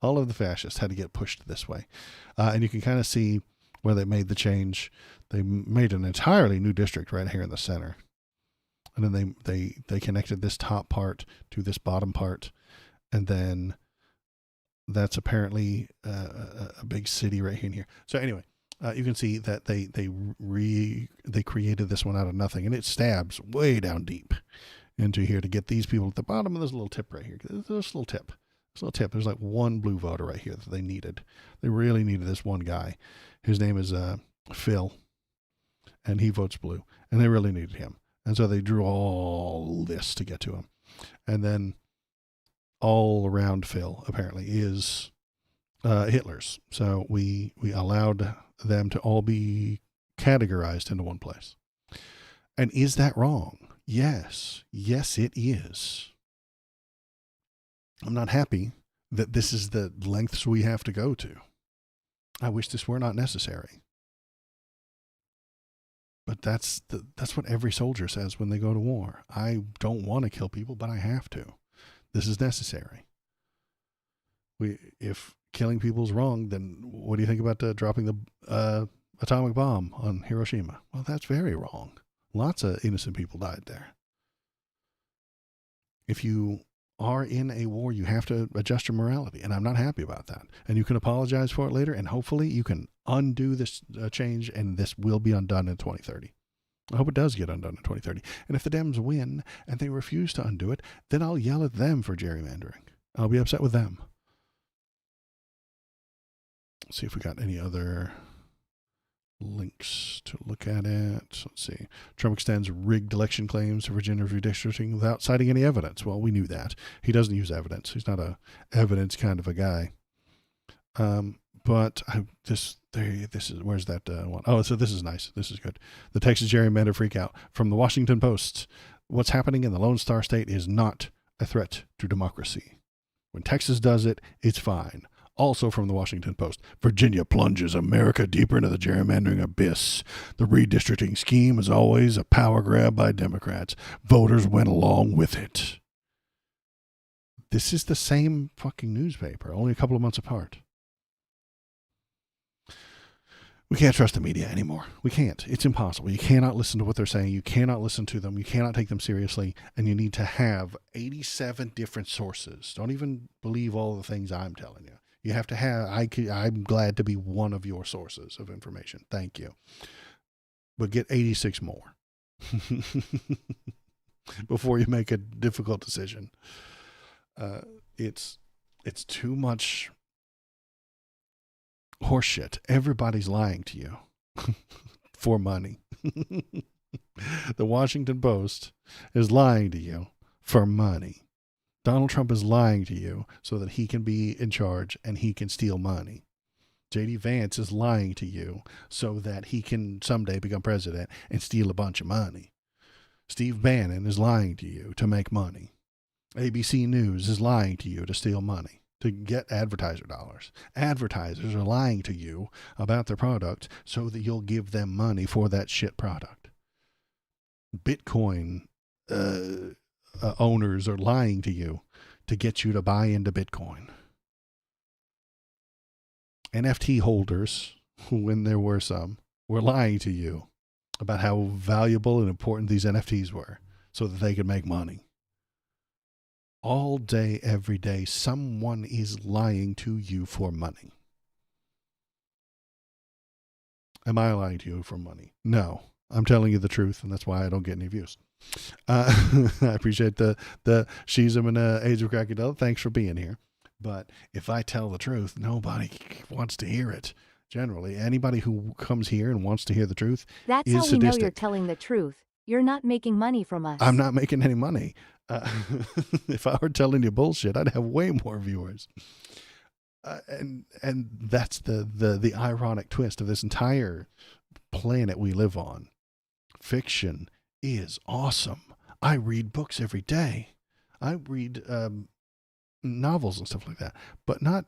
all of the fascists had to get pushed this way. And you can kind of see where they made the change. They made an entirely new district right here in the center. And then they connected this top part to this bottom part. And then that's apparently a big city right here and here. So anyway, you can see that they created this one out of nothing. And it stabs way down deep into here to get these people at the bottom of this little tip right here. This little tip. There's like one blue voter right here that they needed. They really needed this one guy. His name is Phil, and he votes blue. And they really needed him. And so they drew all this to get to him. And then all around Phil, apparently, is Hitler's. So we allowed them to all be categorized into one place. And is that wrong? Yes. Yes, it is. I'm not happy that this is the lengths we have to go to. I wish this were not necessary. But that's what every soldier says when they go to war. I don't want to kill people, but I have to. This is necessary. If killing people is wrong, then what do you think about dropping the atomic bomb on Hiroshima? Well, that's very wrong. Lots of innocent people died there. If you are in a war, you have to adjust your morality, and I'm not happy about that. And you can apologize for it later, and hopefully you can undo this change, and this will be undone in 2030. I hope it does get undone in 2030. And if the Dems win and they refuse to undo it, then I'll yell at them for gerrymandering. I'll be upset with them. Let's see if we got any other links to look at it. Let's see. Trump extends rigged election claims to Virginia redistricting without citing any evidence. Well, we knew that. He doesn't use evidence. He's not a evidence kind of a guy. But this is, where's that one? Oh, so this is nice. This is good. The Texas gerrymander freak out. From the Washington Post, what's happening in the Lone Star State is not a threat to democracy. When Texas does it, it's fine. Also from the Washington Post, Virginia plunges America deeper into the gerrymandering abyss. The redistricting scheme is always a power grab by Democrats. Voters went along with it. This is the same fucking newspaper, only a couple of months apart. We can't trust the media anymore. We can't. It's impossible. You cannot listen to what they're saying. You cannot listen to them. You cannot take them seriously. And you need to have 87 different sources. Don't even believe all the things I'm telling you. You have to have, I'm glad to be one of your sources of information. Thank you. But get 86 more before you make a difficult decision. It's too much horseshit. Everybody's lying to you for money. The Washington Post is lying to you for money. Donald Trump is lying to you so that he can be in charge and he can steal money. J.D. Vance is lying to you so that he can someday become president and steal a bunch of money. Steve Bannon is lying to you to make money. ABC News is lying to you to steal money, to get advertiser dollars. Advertisers are lying to you about their product so that you'll give them money for that shit product. Bitcoin owners are lying to you to get you to buy into Bitcoin. NFT holders, when there were some, were lying to you about how valuable and important these NFTs were so that they could make money. All day, every day, someone is lying to you for money. Am I lying to you for money? No. I'm telling you the truth, and that's why I don't get any views. I appreciate the Shizam and Age of Crocodile. Thanks for being here. But if I tell the truth, nobody wants to hear it. Generally, anybody who comes here and wants to hear the truth That's is how we sadistic. know you're telling the truth. You're not making money from us. I'm not making any money. If I were telling you bullshit, I'd have way more viewers. And that's the ironic twist of this entire planet we live on. Fiction is awesome. I read books every day. I read novels and stuff like that, but not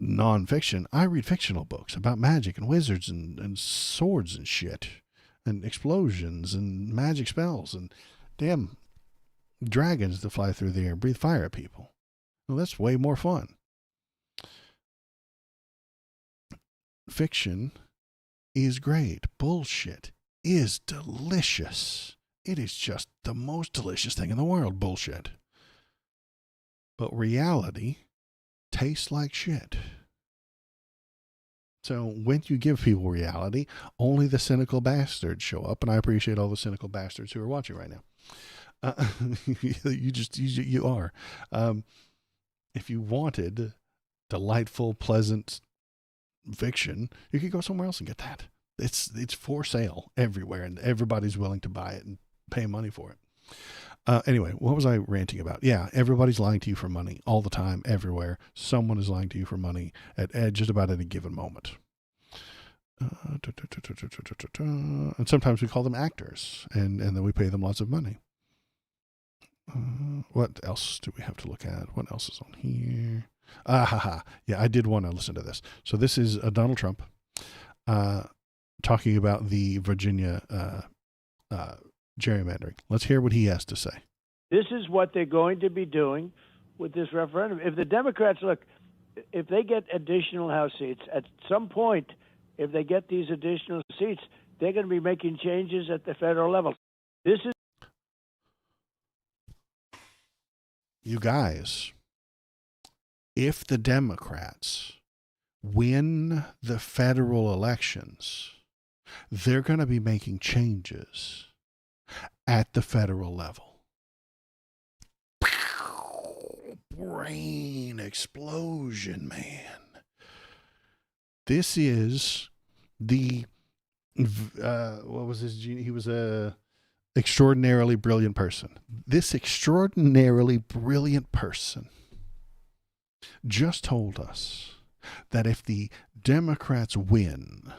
nonfiction. I read fictional books about magic and wizards and swords and shit and explosions and magic spells and damn dragons that fly through the air and breathe fire at people. Well, that's way more fun. Fiction is great. Bullshit is delicious. It is just the most delicious thing in the world, bullshit. But reality tastes like shit. So when you give people reality, only the cynical bastards show up, and I appreciate all the cynical bastards who are watching right now. You are. If you wanted delightful, pleasant fiction, you could go somewhere else and get that. It's for sale everywhere, and everybody's willing to buy it and pay money for it. Anyway, what was I ranting about? Yeah, everybody's lying to you for money all the time, everywhere. Someone is lying to you for money at just about any given moment. And sometimes we call them actors, and then we pay them lots of money. What else do we have to look at? What else is on here? Yeah, I did want to listen to this. So this is Donald Trump talking about the Virginia gerrymandering. Let's hear what he has to say. This is what they're going to be doing with this referendum. If the Democrats, look, if they get additional House seats, at some point, if they get these additional seats, they're going to be making changes at the federal level. This is. You guys, if the Democrats win the federal elections, they're going to be making changes at the federal level. Brain explosion, man. This is the, what was his genius? He was a extraordinarily brilliant person. This extraordinarily brilliant person just told us that if the Democrats win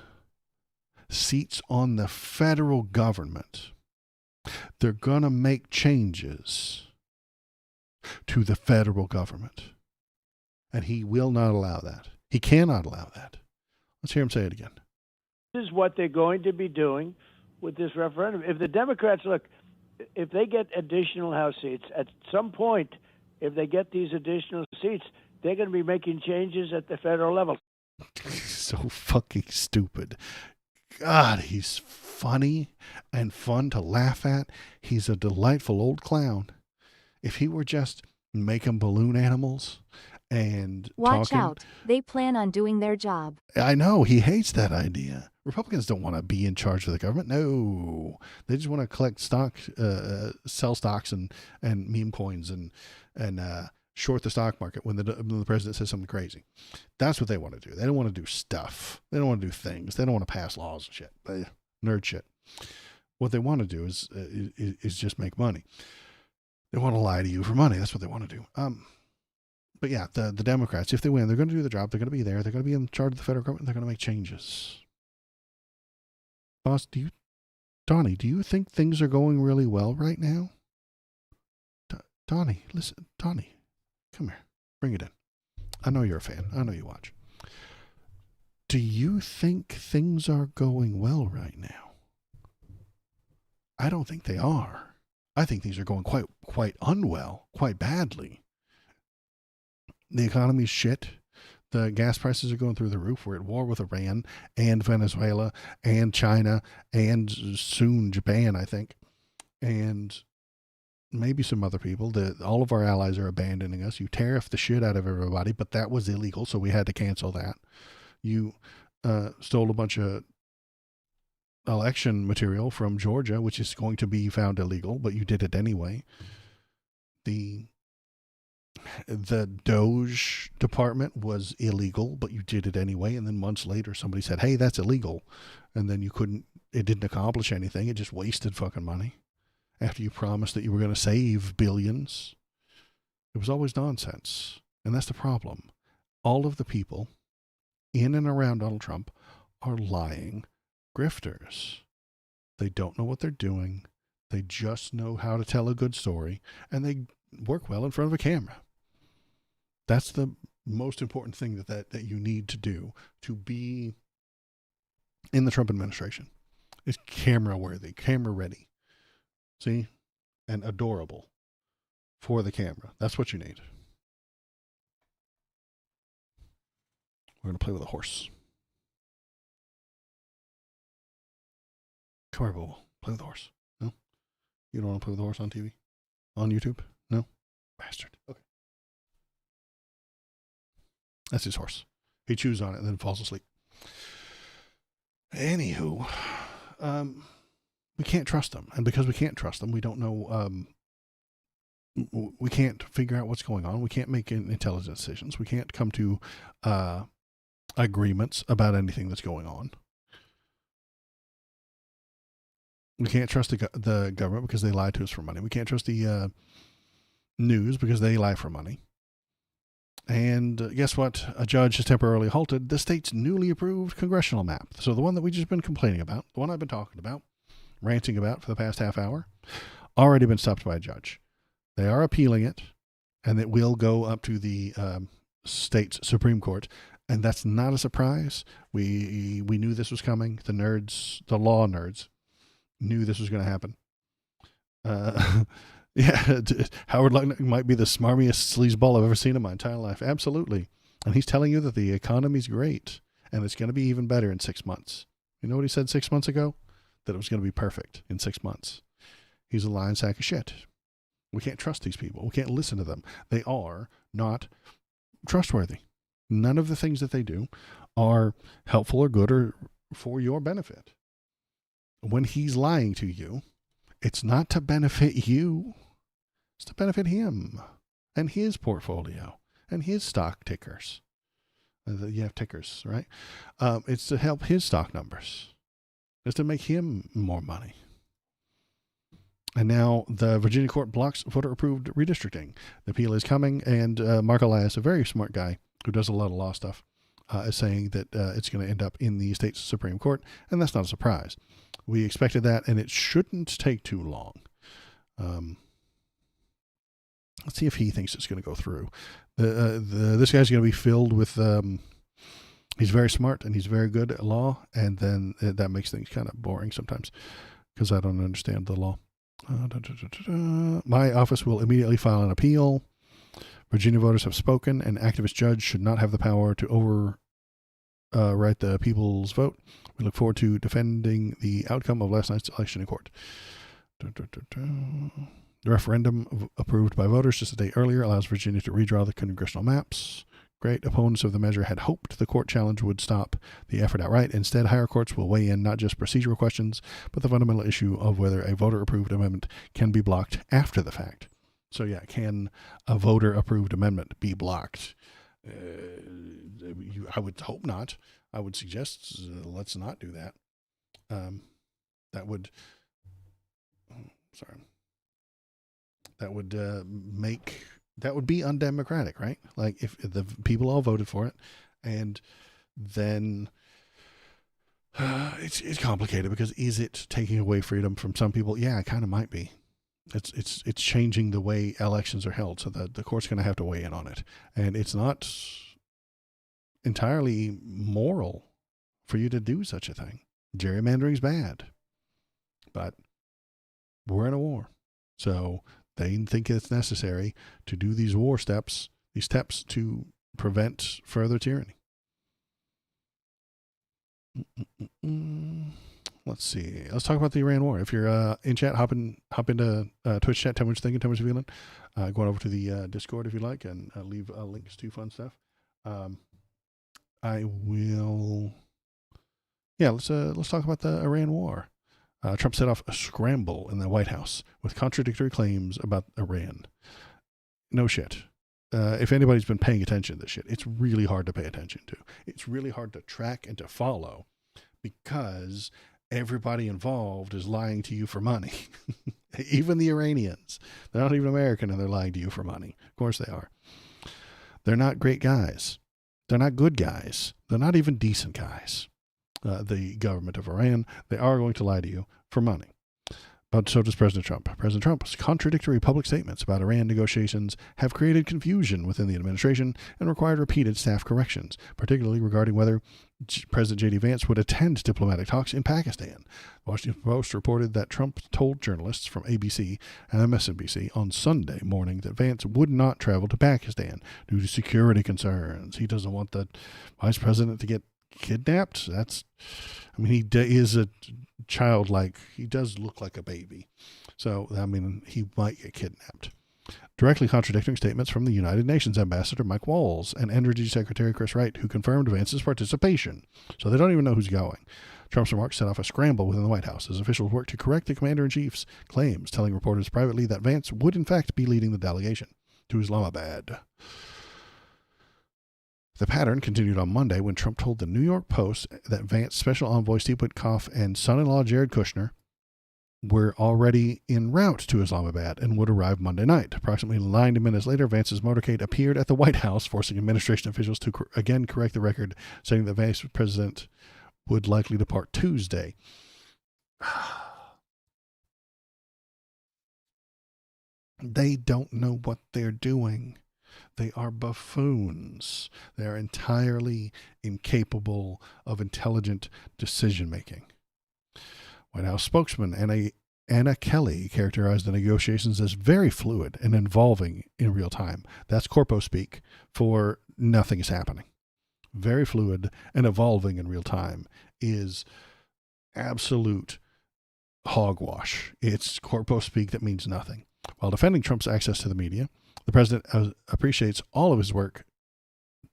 seats on the federal government, they're going to make changes to the federal government. And he will not allow that. He cannot allow that. Let's hear him say it again. This is what they're going to be doing with this referendum. If the Democrats, look, if they get additional House seats, at some point, if they get these additional seats, they're going to be making changes at the federal level. So fucking stupid. God, he's funny and fun to laugh at. He's a delightful old clown. If he were just making balloon animals and Watch talking, out. They plan on doing their job. I know, he hates that idea. Republicans don't want to be in charge of the government. No, they just want to collect stock, sell stocks and meme coins and short the stock market when the president says something crazy. That's what they want to do. They don't want to do stuff. They don't want to do things. They don't want to pass laws and shit. Nerd shit. What they want to do is just make money. They want to lie to you for money. That's what they want to do. But yeah, the Democrats, if they win, they're going to do the job. They're going to be there. They're going to be in charge of the federal government. They're going to make changes. Boss, Donnie, do you think things are going really well right now? Donnie, listen, Donnie, come here. Bring it in. I know you're a fan. I know you watch. Do you think things are going well right now? I don't think they are. I think things are going quite unwell, quite badly. The economy's shit. The gas prices are going through the roof. We're at war with Iran and Venezuela and China and soon Japan, I think. And maybe some other people. All of our allies are abandoning us. You tariff the shit out of everybody, but that was illegal, so we had to cancel that. You stole a bunch of election material from Georgia, which is going to be found illegal, but you did it anyway. The Doge department was illegal, but you did it anyway. And then months later, somebody said, hey, that's illegal. And then it didn't accomplish anything. It just wasted fucking money after you promised that you were going to save billions. It was always nonsense. And that's the problem. All of the people in and around Donald Trump are lying grifters. They don't know what they're doing. They just know how to tell a good story, and they work well in front of a camera. That's the most important thing that you need to do to be in the Trump administration, is camera worthy, camera ready. See? And adorable for the camera. That's what you need. We're going to play with a horse. Come here, Bobo. Play with the horse. No? You don't want to play with the horse on TV? On YouTube? No? Bastard. Okay. That's his horse. He chews on it and then falls asleep. Anywho, we can't trust them. And because we can't trust them, we don't know, we can't figure out what's going on. We can't make intelligent decisions. We can't come to agreements about anything that's going on. We can't trust the government because they lie to us for money. We can't trust the news because they lie for money. And guess what? A judge has temporarily halted the state's newly approved congressional map. So the one that we've just been complaining about, the one I've been talking about, ranting about for the past half hour, already been stopped by a judge. They are appealing it, and it will go up to the state's Supreme Court. And that's not a surprise. We knew this was coming. The nerds, the law nerds, knew this was going to happen. Yeah, Howard Lutnick might be the smarmiest sleazeball I've ever seen in my entire life. Absolutely. And he's telling you that the economy's great and it's going to be even better in 6 months. You know what he said 6 months ago? That it was going to be perfect in 6 months. He's a lying sack of shit. We can't trust these people. We can't listen to them. They are not trustworthy. None of the things that they do are helpful or good or for your benefit. When he's lying to you, it's not to benefit you. It's to benefit him and his portfolio and his stock tickers. You have tickers, right? It's to help his stock numbers. It's to make him more money. And now the Virginia court blocks voter-approved redistricting. The appeal is coming, and Mark Elias, a very smart guy who does a lot of law stuff, is saying that it's going to end up in the state's Supreme Court, and that's not a surprise. We expected that, and it shouldn't take too long. Let's see if he thinks it's going to go through. This guy's going to be filled with... he's very smart, and he's very good at law, and then that makes things kind of boring sometimes because I don't understand the law. My office will immediately file an appeal. Virginia voters have spoken. An activist judge should not have the power to overwrite the people's vote. We look forward to defending the outcome of last night's election in court. The referendum approved by voters just a day earlier allows Virginia to redraw the congressional maps. Great opponents of the measure had hoped the court challenge would stop the effort outright. Instead, higher courts will weigh in not just procedural questions, but the fundamental issue of whether a voter-approved amendment can be blocked after the fact. So yeah, can a voter-approved amendment be blocked? I would hope not. I would suggest let's not do that. That would be undemocratic, right? Like if the people all voted for it, and then it's complicated because is it taking away freedom from some people? Yeah, it kind of might be. It's changing the way elections are held, so the court's going to have to weigh in on it, and it's not entirely moral for you to do such a thing. Gerrymandering's bad, but we're in a war, so they think it's necessary to do these steps to prevent further tyranny. Let's see. Let's talk about the Iran war. If you're in chat, hop into Twitch chat. Tell me what you're thinking. Tell me what you're feeling. Go on over to the Discord if you like, and leave links to fun stuff. I will. Yeah, let's talk about the Iran war. Trump set off a scramble in the White House with contradictory claims about Iran. No shit. If anybody's been paying attention to this shit, it's really hard to pay attention to. It's really hard to track and to follow because everybody involved is lying to you for money. Even the Iranians. They're not even American and they're lying to you for money. Of course they are. They're not great guys. They're not good guys. They're not even decent guys. The government of Iran, they are going to lie to you for money. But so does President Trump. President Trump's contradictory public statements about Iran negotiations have created confusion within the administration and required repeated staff corrections, particularly regarding whether President J.D. Vance would attend diplomatic talks in Pakistan. The Washington Post reported that Trump told journalists from ABC and MSNBC on Sunday morning that Vance would not travel to Pakistan due to security concerns. He doesn't want the vice president to get kidnapped. He is a childlike, he does look like a baby. So, he might get kidnapped. Directly contradicting statements from the United Nations Ambassador Mike Walls and Energy Secretary Chris Wright, who confirmed Vance's participation. So they don't even know who's going. Trump's remarks set off a scramble within the White House as officials worked to correct the commander-in-chief's claims, telling reporters privately that Vance would in fact be leading the delegation to Islamabad. The pattern continued on Monday when Trump told the New York Post that Vance Special Envoy Steve Witkoff and son-in-law Jared Kushner were already en route to Islamabad and would arrive Monday night. Approximately 90 minutes later, Vance's motorcade appeared at the White House, forcing administration officials to again correct the record, saying the Vice President would likely depart Tuesday. They don't know what they're doing. They are buffoons. They are entirely incapable of intelligent decision making. White House spokesman Anna Kelly characterized the negotiations as very fluid and involving in real time. That's corpo speak for nothing is happening. Very fluid and evolving in real time is absolute hogwash. It's corpo speak that means nothing. While defending Trump's access to the media, the president appreciates all of his work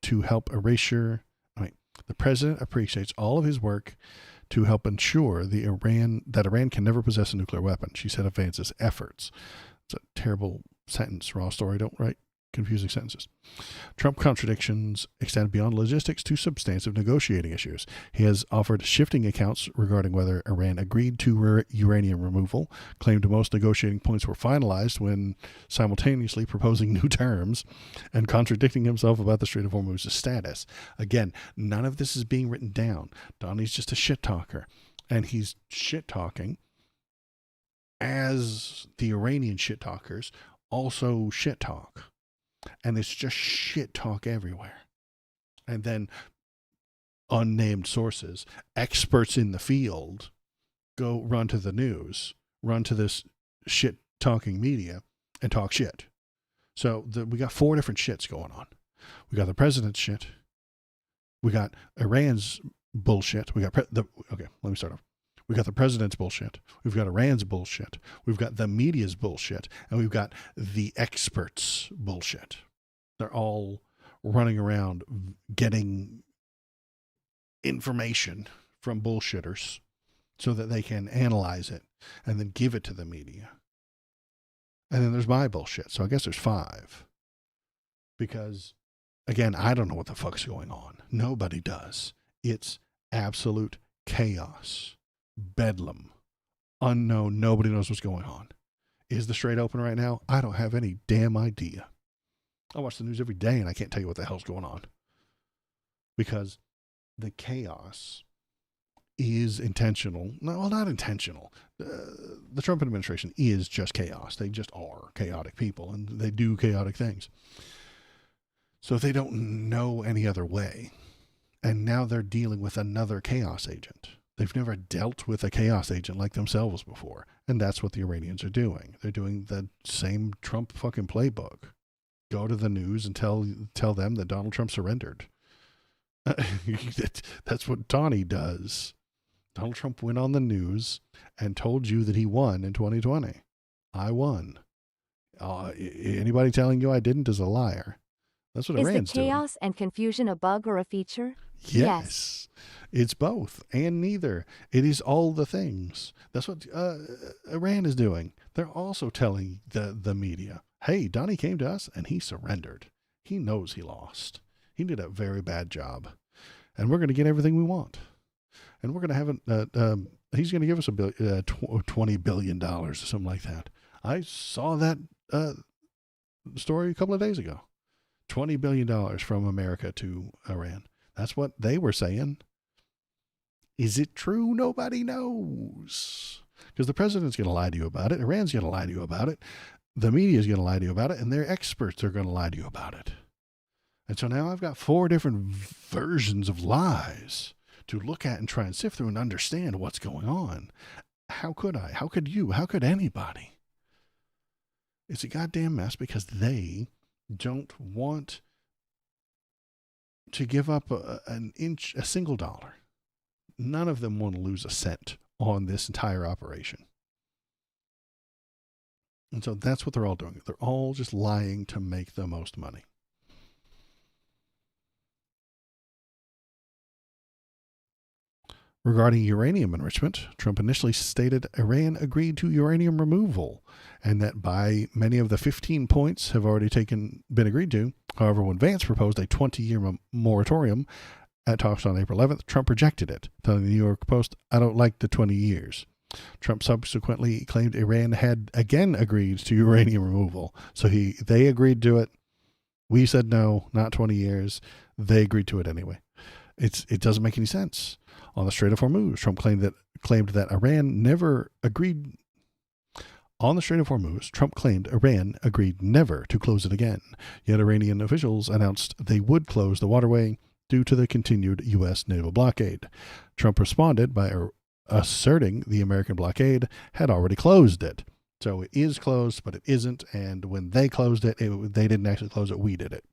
to help The president appreciates all of his work to help ensure that Iran can never possess a nuclear weapon, she said of Vance's efforts. It's a terrible sentence, raw story. Don't write confusing sentences. Trump contradictions extend beyond logistics to substantive negotiating issues. He has offered shifting accounts regarding whether Iran agreed to uranium removal, claimed most negotiating points were finalized when simultaneously proposing new terms, and contradicting himself about the Strait of Hormuz's status. Again, none of this is being written down. Donnie's just a shit talker, and he's shit talking as the Iranian shit talkers also shit talk. And it's just shit talk everywhere. And then unnamed sources, experts in the field, go run to the news, run to this shit talking media and talk shit. So we got 4 different shits going on. We got the president's shit. We got Iran's bullshit. We got okay, let me start off. We got the president's bullshit. We've got Iran's bullshit. We've got the media's bullshit. And we've got the experts' bullshit. They're all running around getting information from bullshitters so that they can analyze it and then give it to the media. And then there's my bullshit. So I guess there's 5. Because, again, I don't know what the fuck's going on. Nobody does. It's absolute chaos. Bedlam. Unknown. Nobody knows what's going on. Is the Strait open right now? I don't have any damn idea. I watch the news every day and I can't tell you what the hell's going on. Because the chaos is intentional. No, well, not intentional. The Trump administration is just chaos. They just are chaotic people and they do chaotic things. So they don't know any other way. And now they're dealing with another chaos agent. They've never dealt with a chaos agent like themselves before. And that's what the Iranians are doing. They're doing the same Trump fucking playbook. Go to the news and tell them that Donald Trump surrendered. That's what Donnie does. Donald Trump went on the news and told you that he won in 2020. I won. Anybody telling you I didn't is a liar. That's what Iran's doing. Is the chaos and confusion a bug or a feature? Yes. It's both and neither. It is all the things. That's what Iran is doing. They're also telling the media, hey, Donnie came to us and he surrendered. He knows he lost. He did a very bad job. And we're going to get everything we want. And we're going to have he's going to give us $20 billion or something like that. I saw that story a couple of days ago. $20 billion from America to Iran. That's what they were saying. Is it true? Nobody knows. Because the president's going to lie to you about it. Iran's going to lie to you about it. The media is going to lie to you about it. And their experts are going to lie to you about it. And so now I've got 4 different versions of lies to look at and try and sift through and understand what's going on. How could I? How could you? How could anybody? It's a goddamn mess because they don't want to give up a single dollar. None of them want to lose a cent on this entire operation. And so that's what they're all doing. They're all just lying to make the most money. Regarding uranium enrichment, Trump initially stated Iran agreed to uranium removal and that by many of the 15 points have already been agreed to. However, when Vance proposed a 20-year moratorium at talks on April 11th, Trump rejected it, telling the New York Post, I don't like the 20 years. Trump subsequently claimed Iran had again agreed to uranium removal. So they agreed to it. We said no, not 20 years. They agreed to it anyway. It doesn't make any sense. On the Strait of Hormuz, Trump claimed that Iran never agreed. On the Strait of Hormuz, Trump claimed Iran agreed never to close it again. Yet Iranian officials announced they would close the waterway due to the continued U.S. naval blockade. Trump responded by asserting the American blockade had already closed it. So it is closed, but it isn't. And when they closed it, they didn't actually close it. We did it.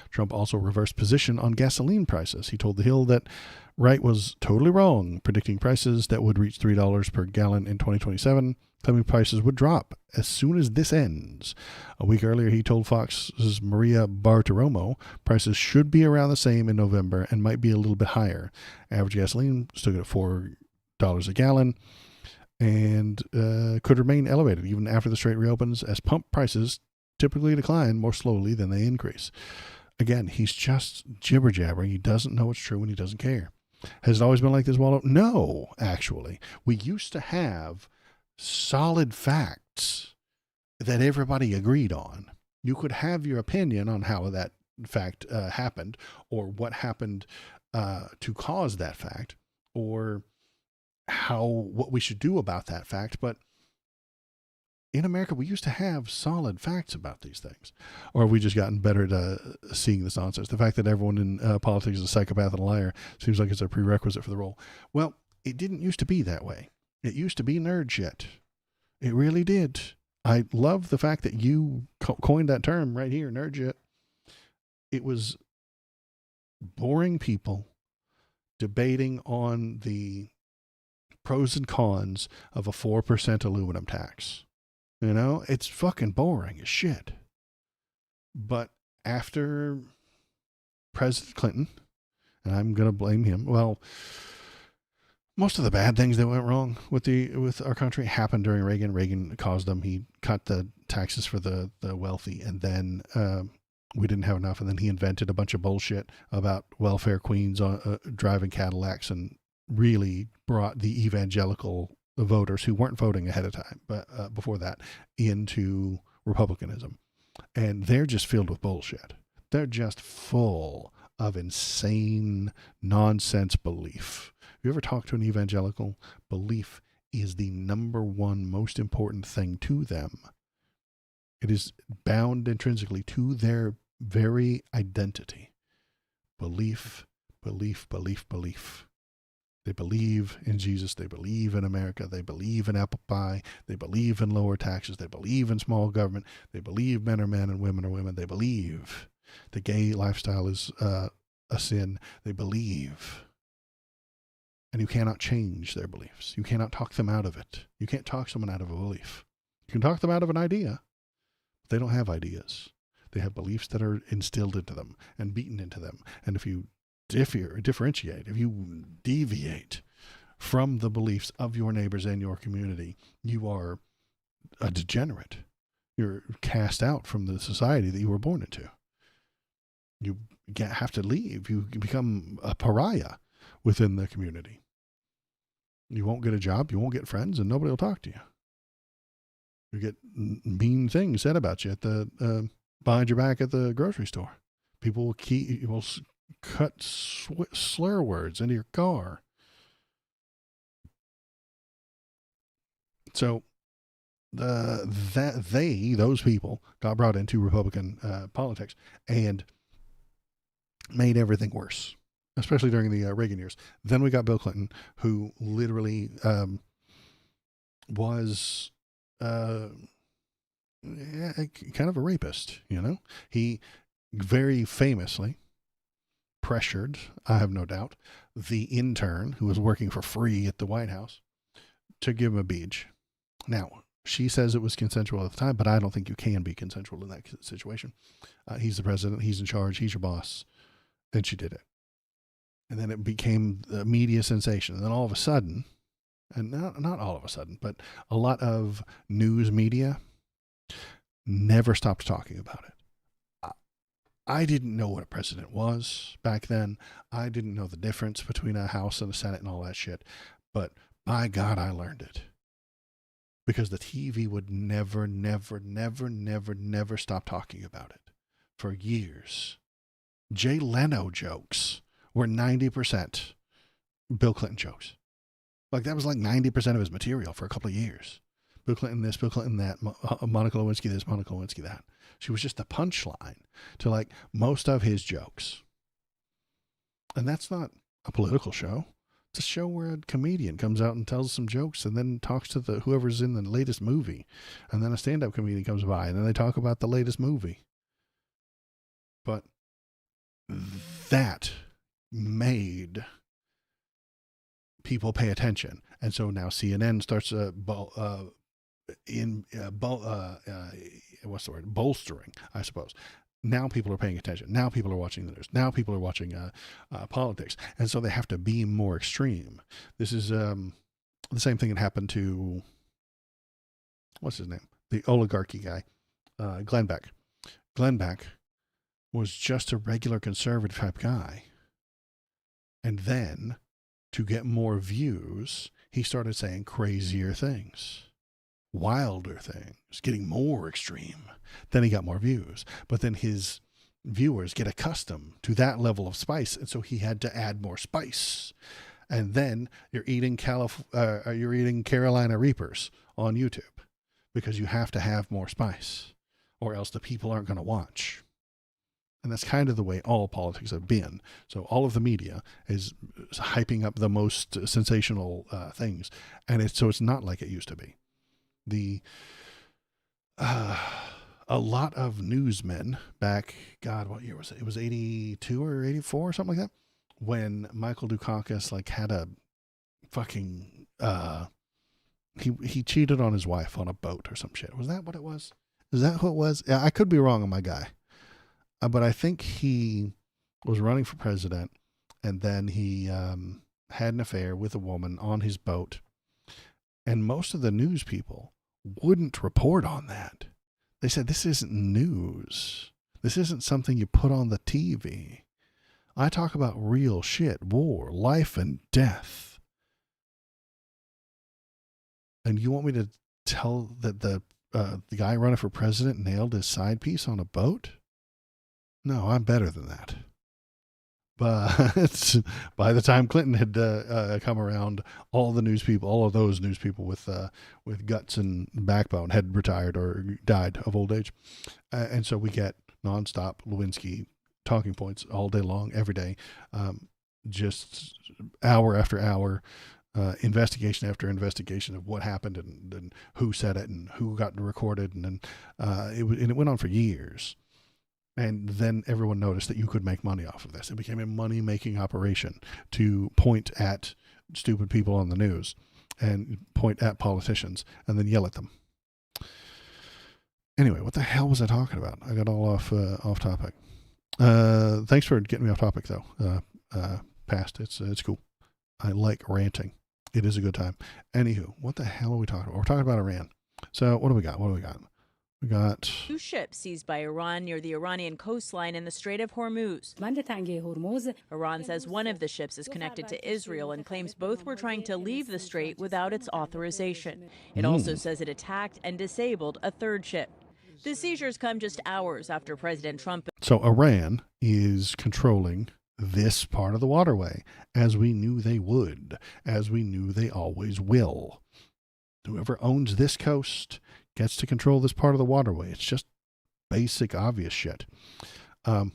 Trump also reversed position on gasoline prices. He told The Hill that Wright was totally wrong, predicting prices that would reach $3 per gallon in 2027, claiming prices would drop as soon as this ends. A week earlier, he told Fox's Maria Bartiromo prices should be around the same in November and might be a little bit higher. Average gasoline stood at $4 a gallon and could remain elevated even after the strait reopens, as pump prices typically decline more slowly than they increase. Again, he's just jibber-jabbering. He doesn't know what's true and he doesn't care. Has it always been like this, Waldo? No, actually. We used to have solid facts that everybody agreed on. You could have your opinion on how that fact happened, or what happened to cause that fact, or what we should do about that fact. But in America, we used to have solid facts about these things. Or have we just gotten better at seeing this nonsense? The fact that everyone in politics is a psychopath and a liar seems like it's a prerequisite for the role. Well, it didn't used to be that way. It used to be nerd shit. It really did. I love the fact that you coined that term right here, nerd shit. It was boring people debating on the pros and cons of a 4% aluminum tax. You know, it's fucking boring as shit. But after President Clinton, and I'm going to blame him, well, most of the bad things that went wrong with our country happened during Reagan. Reagan caused them. He cut the taxes for the wealthy, and then we didn't have enough, and then he invented a bunch of bullshit about welfare queens driving Cadillacs, and really brought the evangelical voters who weren't voting ahead of time, but before that, into Republicanism. And they're just filled with bullshit. They're just full of insane nonsense belief. If you ever talk to an evangelical, belief is the number one most important thing to them. It is bound intrinsically to their very identity. Belief, belief, belief, belief. They believe in Jesus. They believe in America. They believe in apple pie. They believe in lower taxes. They believe in small government. They believe men are men and women are women. They believe the gay lifestyle is a sin. They believe. And you cannot change their beliefs. You cannot talk them out of it. You can't talk someone out of a belief. You can talk them out of an idea. But they don't have ideas. They have beliefs that are instilled into them and beaten into them. And if you differentiate, if you deviate from the beliefs of your neighbors and your community, you are a degenerate. You're cast out from the society that you were born into. You have to leave. You become a pariah within the community. You won't get a job, you won't get friends, and nobody will talk to you. You get mean things said about you at the behind your back at the grocery store. People will cut slur words into your car. So those people got brought into Republican politics and made everything worse, especially during the Reagan years. Then we got Bill Clinton, who literally was kind of a rapist, you know? He very famously pressured, I have no doubt, the intern who was working for free at the White House to give him a beach. Now, she says it was consensual at the time, but I don't think you can be consensual in that situation. He's the president. He's in charge. He's your boss. And she did it. And then it became the media sensation. And then all of a sudden, and not all of a sudden, but a lot of news media never stopped talking about it. I didn't know what a president was back then. I didn't know the difference between a House and a Senate and all that shit. But by God, I learned it. because the TV would never stop talking about it for years. Jay Leno jokes were 90% Bill Clinton jokes. Like that was like 90% of his material for a couple of years. Bill Clinton this, Bill Clinton that, Monica Lewinsky this, Monica Lewinsky that. She was just the punchline to like most of his jokes. And that's not a political show. It's a show where a comedian comes out and tells some jokes and then talks to whoever's in the latest movie. And then a stand-up comedian comes by and then they talk about the latest movie. But that made people pay attention. And so now CNN starts bolstering, I suppose. Now people are paying attention. Now people are watching the news. Now people are watching politics. And so they have to be more extreme. This is the same thing that happened to, what's his name? The oligarchy guy, Glenn Beck. Glenn Beck was just a regular conservative type guy. And then to get more views, he started saying crazier things, wilder things, getting more extreme. Then he got more views. But then his viewers get accustomed to that level of spice, and so he had to add more spice. And then you're eating Carolina Reapers on YouTube because you have to have more spice, or else the people aren't going to watch. And that's kind of the way all politics have been. So all of the media is hyping up the most sensational things, and it's not like it used to be. A lot of newsmen back, God, what year was it? It was 82 or 84 or something like that, when Michael Dukakis like had a fucking he cheated on his wife on a boat or some shit. Was that what it was? Is that who it was? Yeah, I could be wrong on my guy. But I think he was running for president, and then he had an affair with a woman on his boat. And most of the news people wouldn't report on that. They said, this isn't news. This isn't something you put on the TV. I talk about real shit, war, life and death. And you want me to tell that the guy running for president nailed his side piece on a boat? No, I'm better than that. But by the time Clinton had come around, all of those news people with guts and backbone had retired or died of old age. And so we get nonstop Lewinsky talking points all day long, every day, just hour after hour, investigation after investigation of what happened and who said it and who got recorded. And then it went on for years. And then everyone noticed that you could make money off of this. It became a money-making operation to point at stupid people on the news and point at politicians and then yell at them. Anyway, what the hell was I talking about? I got all off topic. Thanks for getting me off topic, though. Past. It's cool. I like ranting. It is a good time. Anywho, what the hell are we talking about? We're talking about Iran. So what do we got? We got 2 ships seized by Iran near the Iranian coastline in the Strait of Hormuz. Iran says one of the ships is connected to Israel and claims both were trying to leave the strait without its authorization. It also says it attacked and disabled a 3rd ship. The seizures come just hours after President Trump. So Iran is controlling this part of the waterway, as we knew they would, as we knew they always will. Whoever owns this coast gets to control this part of the waterway. It's just basic, obvious shit. And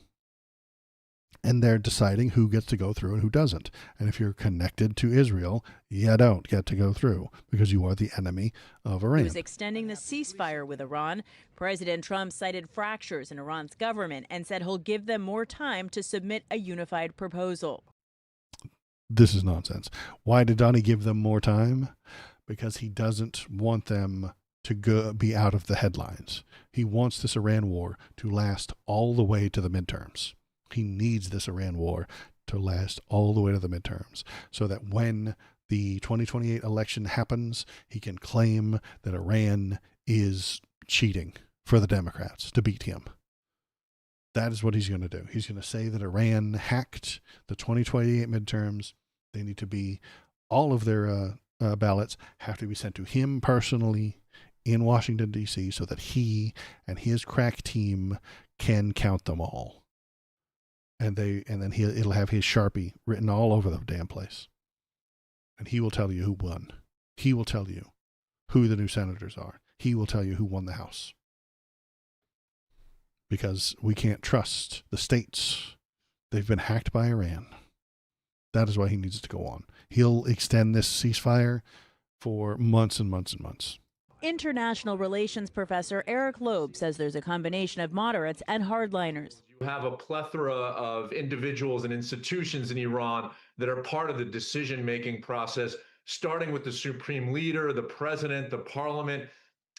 they're deciding who gets to go through and who doesn't. And if you're connected to Israel, you don't get to go through because you are the enemy of Iran. He was extending the ceasefire with Iran. President Trump cited fractures in Iran's government and said he'll give them more time to submit a unified proposal. This is nonsense. Why did Donnie give them more time? Because he doesn't want them to be out of the headlines. He wants this Iran war to last all the way to the midterms. He needs this Iran war to last all the way to the midterms so that when the 2028 election happens, he can claim that Iran is cheating for the Democrats to beat him. That is what he's going to do. He's going to say that Iran hacked the 2028 midterms. They need to be all of their ballots have to be sent to him personally in Washington, D.C., so that he and his crack team can count them all. And then it'll have his Sharpie written all over the damn place. And he will tell you who won. He will tell you who the new senators are. He will tell you who won the House. Because we can't trust the states. They've been hacked by Iran. That is why he needs to go on. He'll extend this ceasefire for months and months and months. International relations professor Eric Loeb says there's a combination of moderates and hardliners. You have a plethora of individuals and institutions in Iran that are part of the decision-making process, starting with the supreme leader, the president, the parliament,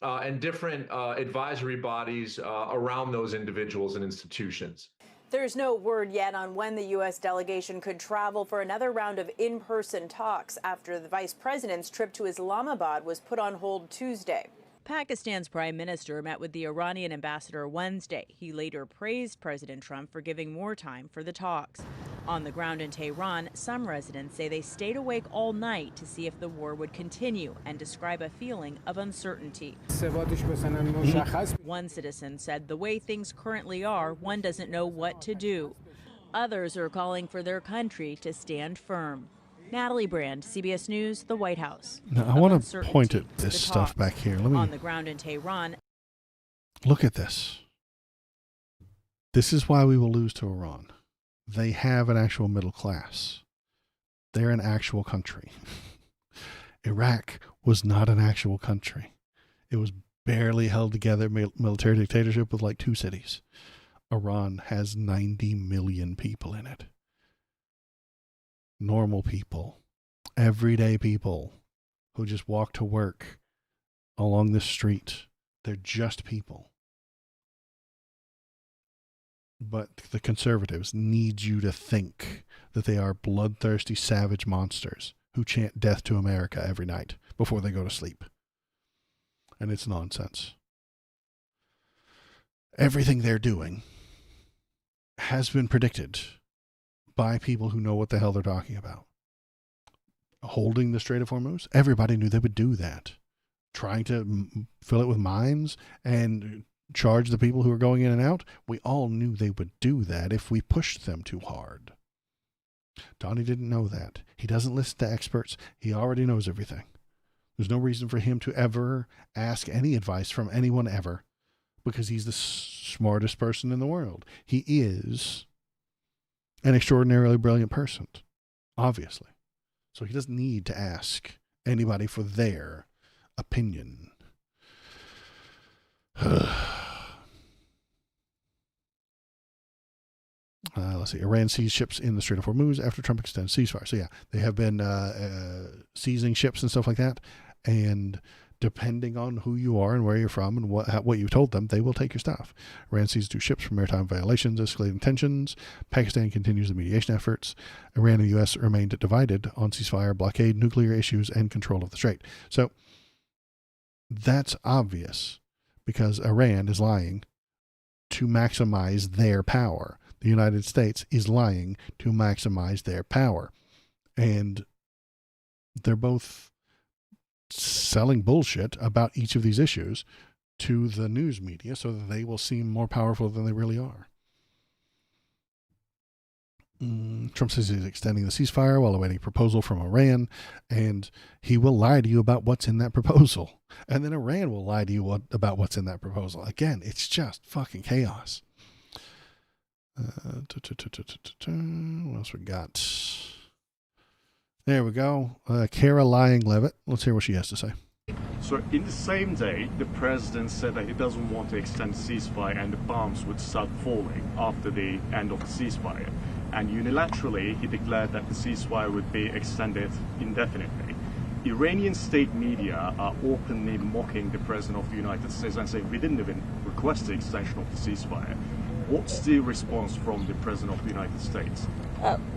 and different advisory bodies around those individuals and institutions. There's no word yet on when the U.S. delegation could travel for another round of in-person talks after the vice president's trip to Islamabad was put on hold Tuesday. Pakistan's prime minister met with the Iranian ambassador Wednesday. He later praised President Trump for giving more time for the talks. On the ground in Tehran, some residents say they stayed awake all night to see if the war would continue and describe a feeling of uncertainty. One citizen said the way things currently are, one doesn't know what to do. Others are calling for their country to stand firm. Natalie Brand, CBS News, the White House. Now, I want to point at this stuff back here. On the ground in Tehran. Look at this. This is why we will lose to Iran. They have an actual middle class. They're an actual country. Iraq was not an actual country. It was barely held together military dictatorship with like 2 cities. Iran has 90 million people in it. Normal people, everyday people who just walk to work along the street. They're just people. But the conservatives need you to think that they are bloodthirsty, savage monsters who chant death to America every night before they go to sleep. And it's nonsense. Everything they're doing has been predicted by people who know what the hell they're talking about. Holding the Strait of Hormuz, everybody knew they would do that. Trying to fill it with mines and charge the people who are going in and out, we all knew they would do that if we pushed them too hard. Donnie didn't know that. He doesn't listen to experts. He already knows everything. There's no reason for him to ever ask any advice from anyone ever, because he's the smartest person in the world. He is an extraordinarily brilliant person, obviously. So he doesn't need to ask anybody for their opinion. Let's see. Iran seized ships in the Strait of Hormuz after Trump extended ceasefire. So yeah, they have been seizing ships and stuff like that. And depending on who you are and where you're from and what you've told them, they will take your stuff. Iran seized 2 ships for maritime violations, escalating tensions. Pakistan continues the mediation efforts. Iran and the U.S. remained divided on ceasefire, blockade, nuclear issues, and control of the strait. So that's obvious because Iran is lying to maximize their power. The United States is lying to maximize their power. And they're both selling bullshit about each of these issues to the news media so that they will seem more powerful than they really are. Trump says he's extending the ceasefire while awaiting a proposal from Iran, and he will lie to you about what's in that proposal. And then Iran will lie to you about what's in that proposal. Again, it's just fucking chaos. What else we got? There we go. Kara Lying-Levitt. Let's hear what she has to say. So in the same day, the president said that he doesn't want to extend the ceasefire and the bombs would start falling after the end of the ceasefire. And unilaterally, he declared that the ceasefire would be extended indefinitely. Iranian state media are openly mocking the president of the United States and saying we didn't even request the extension of the ceasefire. What's the response from the president of the United States?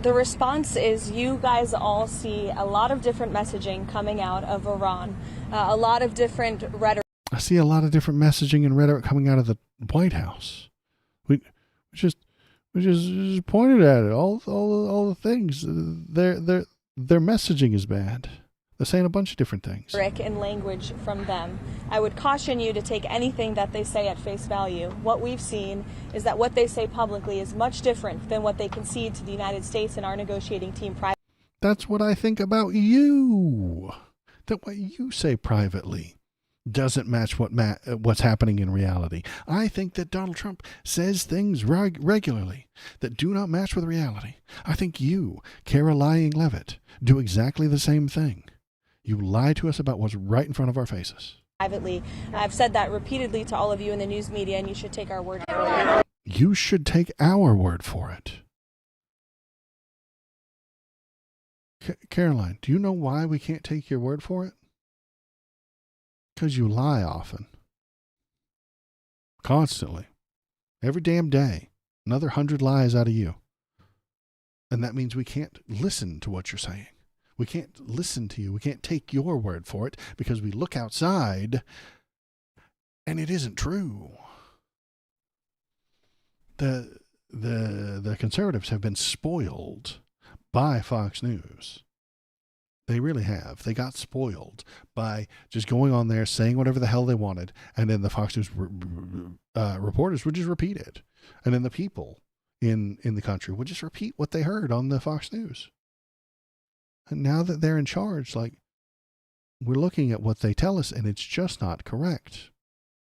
The response is you guys all see a lot of different messaging coming out of Iran, a lot of different rhetoric. I see a lot of different messaging and rhetoric coming out of the White House. We just pointed at it. All the things. Their messaging is bad. saying a bunch of different things. Rhetoric and language from them. I would caution you to take anything that they say at face value. What we've seen is that what they say publicly is much different than what they concede to the United States and our negotiating team privately. That's what I think about you. That what you say privately doesn't match what's happening in reality. I think that Donald Trump says things regularly that do not match with reality. I think you, Caroline Levitt, do exactly the same thing. You lie to us about what's right in front of our faces. Privately. I've said that repeatedly to all of you in the news media, and you should take our word for it. You should take our word for it. Caroline, do you know why we can't take your word for it? Because you lie often. Constantly. Every damn day. Another 100 lies out of you. And that means we can't listen to what you're saying. We can't listen to you. We can't take your word for it because we look outside and it isn't true. The conservatives have been spoiled by Fox News. They really have. They got spoiled by just going on there, saying whatever the hell they wanted, and then the Fox News reporters would just repeat it. And then the people in the country would just repeat what they heard on the Fox News. And now that they're in charge, like, we're looking at what they tell us, and it's just not correct.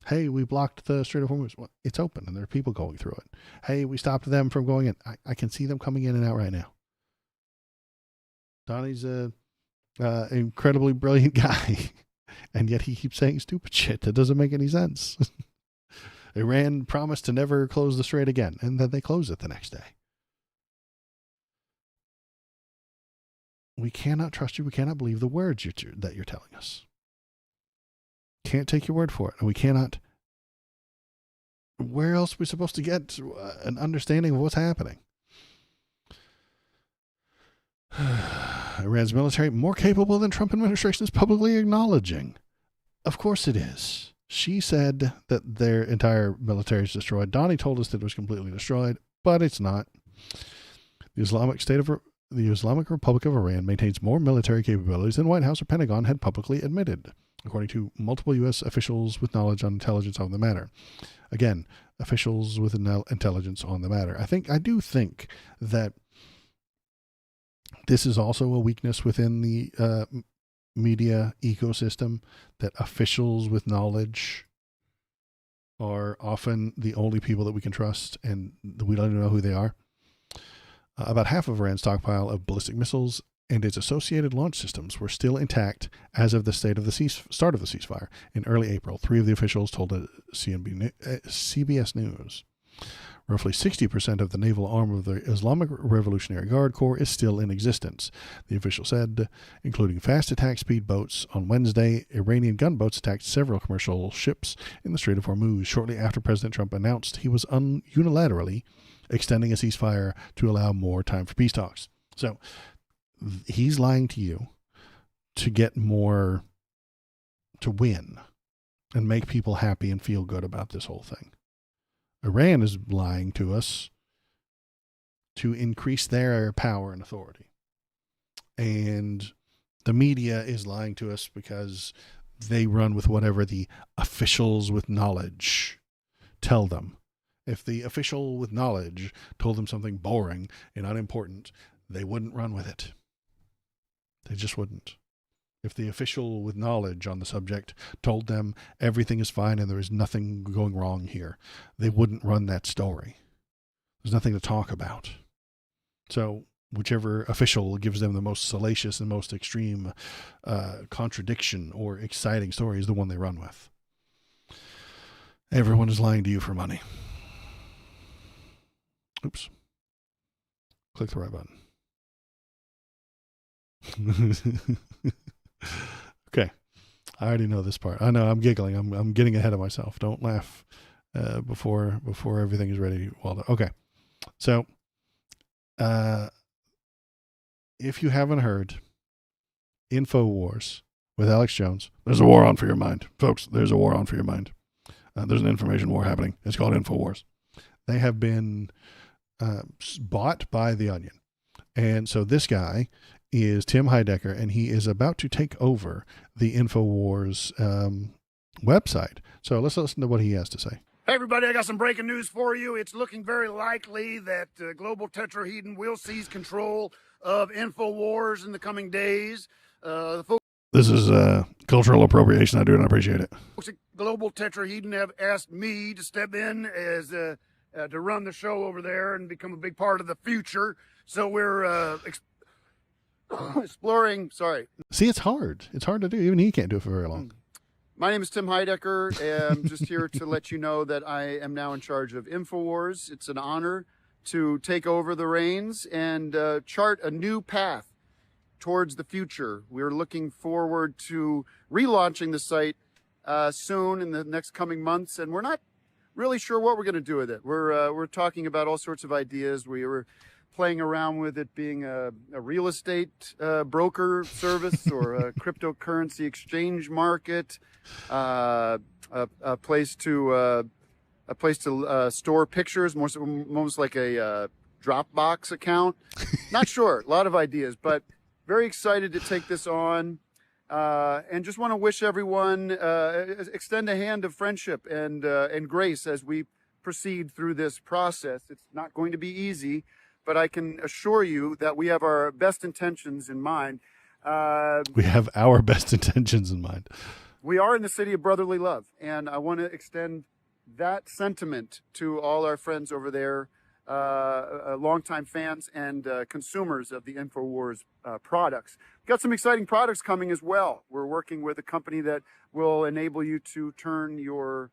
Hey, we blocked the Strait of Hormuz. Well, it's open, and there are people going through it. Hey, we stopped them from going in. I can see them coming in and out right now. Donnie's a incredibly brilliant guy, and yet he keeps saying stupid shit that doesn't make any sense. Iran promised to never close the strait again, and then they closed it the next day. We cannot trust you. We cannot believe the words that you're telling us. Can't take your word for it, and we cannot. Where else are we supposed to get an understanding of what's happening? Iran's military more capable than Trump administration is publicly acknowledging. Of course it is. She said that their entire military is destroyed. Donnie told us that it was completely destroyed, but it's not. The Islamic Republic of Iran maintains more military capabilities than White House or Pentagon had publicly admitted, according to multiple U.S. officials with knowledge on intelligence on the matter. Again, officials with intelligence on the matter. I do think that this is also a weakness within the media ecosystem, that officials with knowledge are often the only people that we can trust, and we don't even know who they are. About half of Iran's stockpile of ballistic missiles and its associated launch systems were still intact as of the start of the ceasefire in early April. 3 of the officials told CBS News. Roughly 60% of the naval arm of the Islamic Revolutionary Guard Corps is still in existence, the official said, including fast attack speedboats. On Wednesday, Iranian gunboats attacked several commercial ships in the Strait of Hormuz shortly after President Trump announced he was unilaterally extending a ceasefire to allow more time for peace talks. So he's lying to you to get more, to win and make people happy and feel good about this whole thing. Iran is lying to us to increase their power and authority. And the media is lying to us because they run with whatever the officials with knowledge tell them. If the official with knowledge told them something boring and unimportant, they wouldn't run with it. They just wouldn't. If the official with knowledge on the subject told them everything is fine and there is nothing going wrong here, they wouldn't run that story. There's nothing to talk about. So whichever official gives them the most salacious and most extreme contradiction or exciting story is the one they run with. Everyone is lying to you for money. Oops. Click the right button. Okay. I already know this part. I know I'm giggling. I'm getting ahead of myself. Don't laugh before everything is ready. Well, okay. So, if you haven't heard InfoWars with Alex Jones, there's a war on for your mind. Folks, there's a war on for your mind. There's an information war happening. It's called InfoWars. They have been bought by The Onion And so this guy is Tim Heidecker, and he is about to take over the InfoWars website. So let's listen to what he has to say. Hey everybody, I got some breaking news for you. It's looking very likely that global tetrahedron will seize control of InfoWars in the coming days. This is cultural appropriation. I do not appreciate it. Folks at Global Tetrahedron have asked me to step in as to run the show over there and become a big part of the future. So we're exploring. Sorry. See, it's hard. It's hard to do. Even he can't do it for very long. My name is Tim Heidecker, and I'm just here to let you know that I am now in charge of InfoWars. It's an honor to take over the reins and chart a new path towards the future. We're looking forward to relaunching the site soon in the next coming months, and we're not really sure what we're going to do with it. We're talking about all sorts of ideas. We were playing around with it being a real estate broker service or a cryptocurrency exchange market, a place to store pictures, almost like a Dropbox account. Not sure. A lot of ideas, but very excited to take this on, and just want to wish everyone extend a hand of friendship and grace as we proceed through this process. It's not going to be easy, but I can assure you that we have our best intentions in mind. We have our best intentions in mind. We are in the city of brotherly love, and I want to extend that sentiment to all our friends over there, longtime fans and consumers of the InfoWars products. We've got some exciting products coming as well. We're working with a company that will enable you to turn your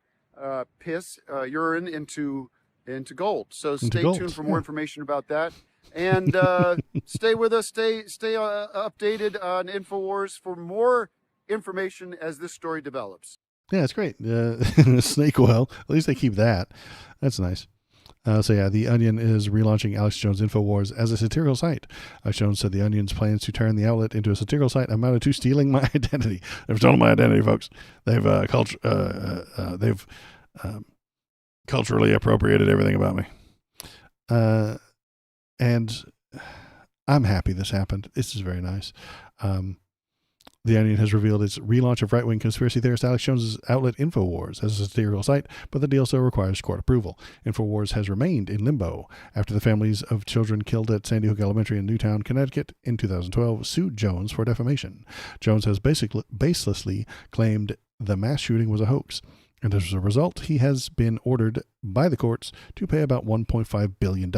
urine into gold. So stay tuned for more information about that. And stay with us. Stay updated on InfoWars for more information as this story develops. Yeah, it's great. Snake oil. At least they keep that. That's nice. So yeah, The Onion is relaunching Alex Jones InfoWars as a satirical site. Alex Jones said The Onion's plans to turn the outlet into a satirical site amounted to stealing my identity. They've stolen my identity, folks. They've culturally appropriated everything about me. And I'm happy this happened. This is very nice. The Onion has revealed its relaunch of right-wing conspiracy theorist Alex Jones's outlet InfoWars as a satirical site, but the deal still requires court approval. InfoWars has remained in limbo after the families of children killed at Sandy Hook Elementary in Newtown, Connecticut in 2012 sued Jones for defamation. Jones has baselessly claimed the mass shooting was a hoax, and as a result, he has been ordered by the courts to pay about $1.5 billion.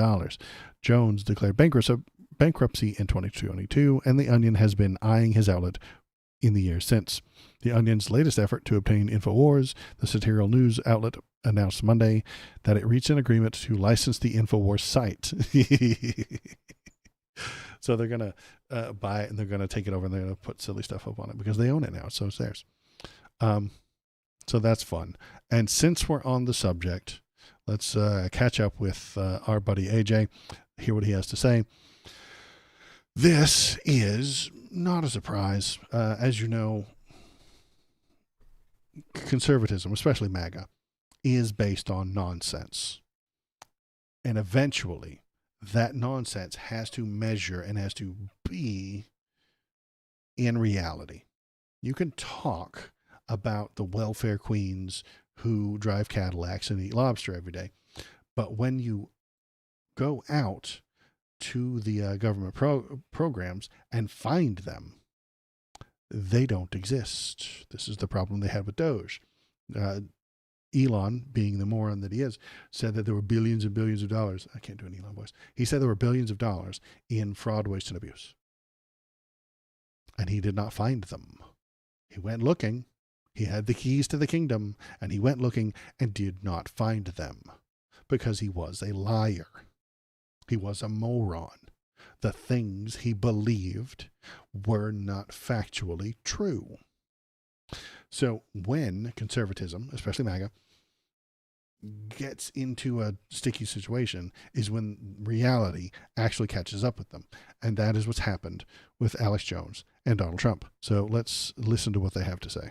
Jones declared bankruptcy in 2022, and The Onion has been eyeing his outlet in the years since. The Onion's latest effort to obtain InfoWars, the satirical news outlet, announced Monday that it reached an agreement to license the InfoWars site. So they're going to buy it, and they're going to take it over, and they're going to put silly stuff up on it because they own it now, so it's theirs. So that's fun. And since we're on the subject, let's catch up with our buddy AJ, hear what he has to say. This is not a surprise. As you know, conservatism, especially MAGA, is based on nonsense. And eventually, that nonsense has to measure and has to be in reality. You can talk about the welfare queens who drive Cadillacs and eat lobster every day, but when you go out to the government programs and find them, they don't exist. This is the problem they had with Doge. Elon, being the moron that he is, said that there were billions and billions of dollars. I can't do an Elon voice. He said there were billions of dollars in fraud, waste, and abuse. And he did not find them. He went looking. He had the keys to the kingdom, and he went looking and did not find them because he was a liar. He was a moron. The things he believed were not factually true. So when conservatism, especially MAGA, gets into a sticky situation is when reality actually catches up with them. And that is what's happened with Alex Jones and Donald Trump. So let's listen to what they have to say.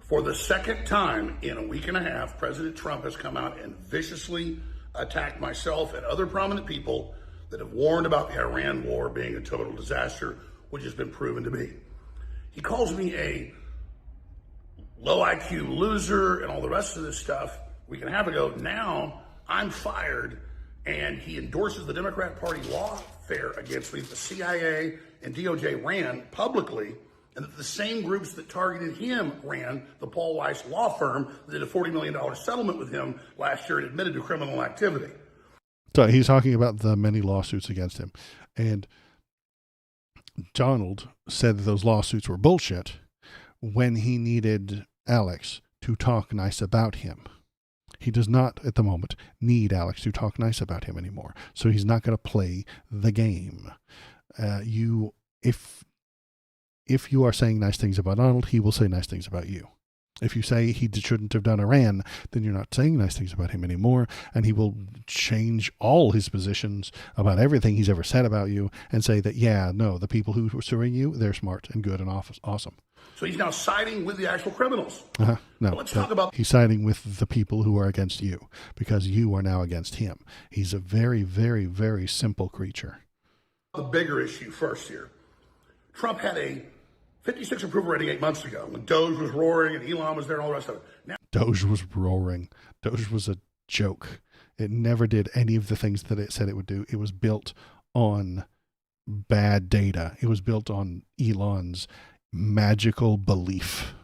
For the second time in a week and a half, President Trump has come out and viciously attacked myself and other prominent people that have warned about the Iran war being a total disaster, which has been proven to be. He calls me a low IQ loser and all the rest of this stuff. We can have a go. Now I'm fired, and he endorses the Democrat Party lawfare against me that the CIA and DOJ ran publicly, and that the same groups that targeted him ran the Paul Weiss law firm that did a $40 million settlement with him last year and admitted to criminal activity. So he's talking about the many lawsuits against him. And Donald said that those lawsuits were bullshit when he needed Alex to talk nice about him. He does not, at the moment, need Alex to talk nice about him anymore. So he's not going to play the game. If you are saying nice things about Donald, he will say nice things about you. If you say he shouldn't have done Iran, then you're not saying nice things about him anymore, and he will change all his positions about everything he's ever said about you and say that, yeah, no, the people who were suing you, they're smart and good and awesome. So he's now siding with the actual criminals. No, let's talk about. He's siding with the people who are against you because you are now against him. He's a very, very, very simple creature. The bigger issue first here. Trump had a 56 approval rating 8 months ago when Doge was roaring and Elon was there and all the rest of it. Now, Doge was roaring. Doge was a joke. It never did any of the things that it said it would do. It was built on bad data. It was built on Elon's magical belief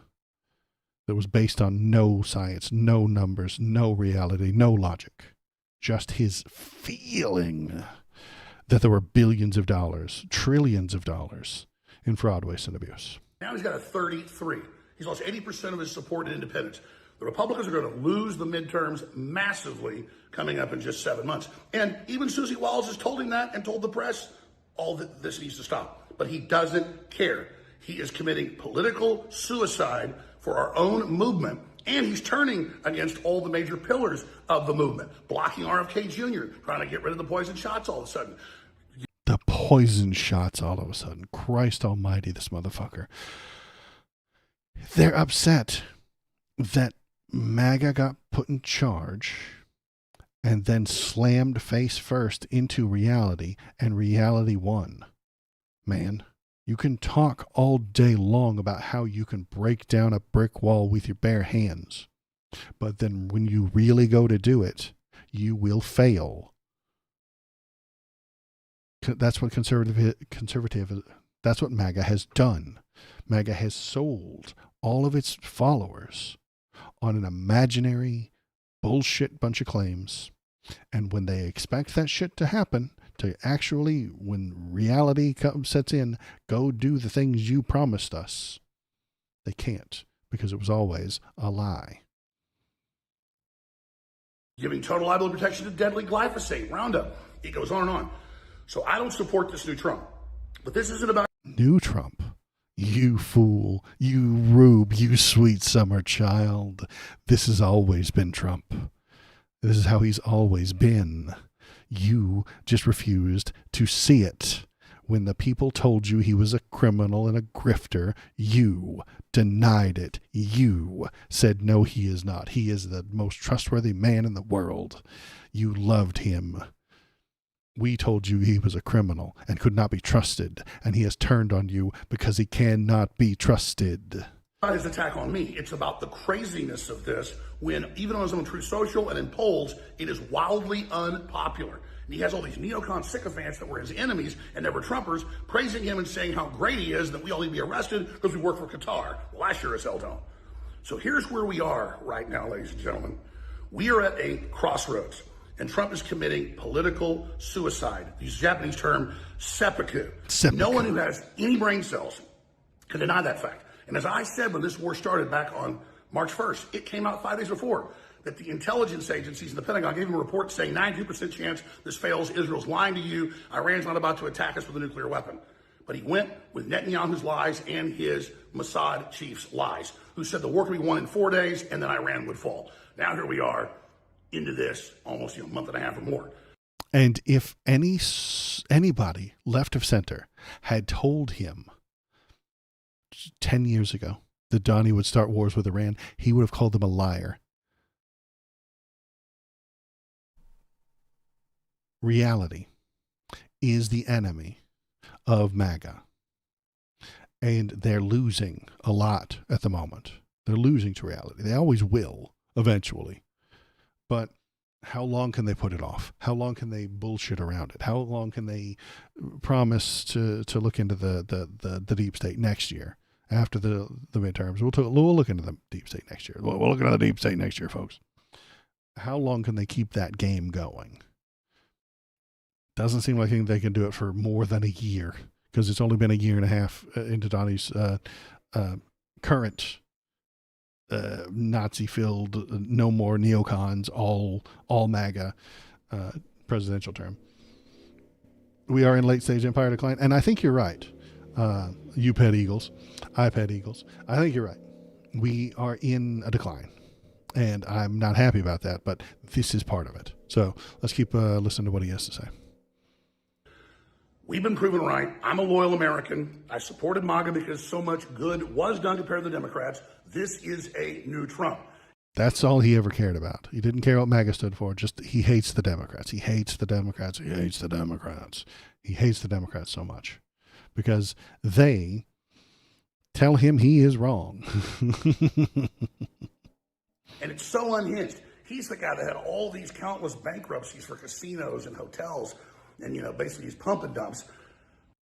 that was based on no science, no numbers, no reality, no logic. Just his feeling that there were billions of dollars, trillions of dollars in fraud, waste, and abuse. Now he's got a 33. He's lost 80% of his support in independents. The Republicans are going to lose the midterms massively coming up in just 7 months. And even Susie Wiles has told him that and told the press all that this needs to stop. But he doesn't care. He is committing political suicide for our own movement. And he's turning against all the major pillars of the movement, blocking RFK Jr., trying to get rid of the poison shots all of a sudden. The poison shots all of a sudden. Christ almighty, this motherfucker. They're upset that MAGA got put in charge and then slammed face first into reality, and reality won. Man, you can talk all day long about how you can break down a brick wall with your bare hands, but then when you really go to do it, you will fail. That's what that's what MAGA has done. MAGA has sold all of its followers on an imaginary bullshit bunch of claims. And when they expect that shit to happen, to actually, when reality sets in, go do the things you promised us, they can't, because it was always a lie. Giving total liability protection to deadly glyphosate, Roundup. It goes on and on. So I don't support this new Trump. But this isn't about new Trump. You fool. You rube. You sweet summer child. This has always been Trump. This is how he's always been. You just refused to see it. When the people told you he was a criminal and a grifter, you denied it. You said, no, he is not. He is the most trustworthy man in the world. You loved him. We told you he was a criminal and could not be trusted, and he has turned on you because he cannot be trusted. Not his attack on me. It's about the craziness of this when, even on his own Truth Social and in polls, it is wildly unpopular. And he has all these neocon sycophants that were his enemies and never Trumpers praising him and saying how great he is, that we all need to be arrested because we work for Qatar. Well, I sure as hell don't. So here's where we are right now, ladies and gentlemen. We are at a crossroads, and Trump is committing political suicide. The Japanese term, seppuku. No one who has any brain cells can deny that fact. And as I said when this war started back on March 1st, it came out 5 days before that the intelligence agencies in the Pentagon gave him a report saying 92% chance this fails. Israel's lying to you. Iran's not about to attack us with a nuclear weapon. But he went with Netanyahu's lies and his Mossad chief's lies, who said the war could be won in 4 days and then Iran would fall. Now here we are into this almost a month and a half or more. And if anybody left of center had told him 10 years ago that Donnie would start wars with Iran, he would have called them a liar. Reality. is the enemy of MAGA. And they're losing a lot at the moment. They're losing to reality. They always will eventually. But how long can they put it off? How long can they bullshit around it? How long can they promise to look into the deep state next year after the midterms? We'll look into the deep state next year. We'll look into the deep state next year, folks. How long can they keep that game going? Doesn't seem like they can do it for more than a year, because it's only been a year and a half into Donnie's current Nazi-filled, no more neocons, all MAGA presidential term. We are in late-stage empire decline, and I think you're right. You pet eagles, I pet eagles. I think you're right. We are in a decline, and I'm not happy about that, but this is part of it. So let's keep listening to what he has to say. We've been proven right. I'm a loyal American. I supported MAGA because so much good was done compared to the Democrats. This is a new Trump. That's all he ever cared about. He didn't care what MAGA stood for. Just he hates the Democrats. He hates the Democrats. He hates the Democrats. He hates the Democrats so much because they tell him he is wrong. And it's so unhinged. He's the guy that had all these countless bankruptcies for casinos and hotels. And, basically these pump and dumps.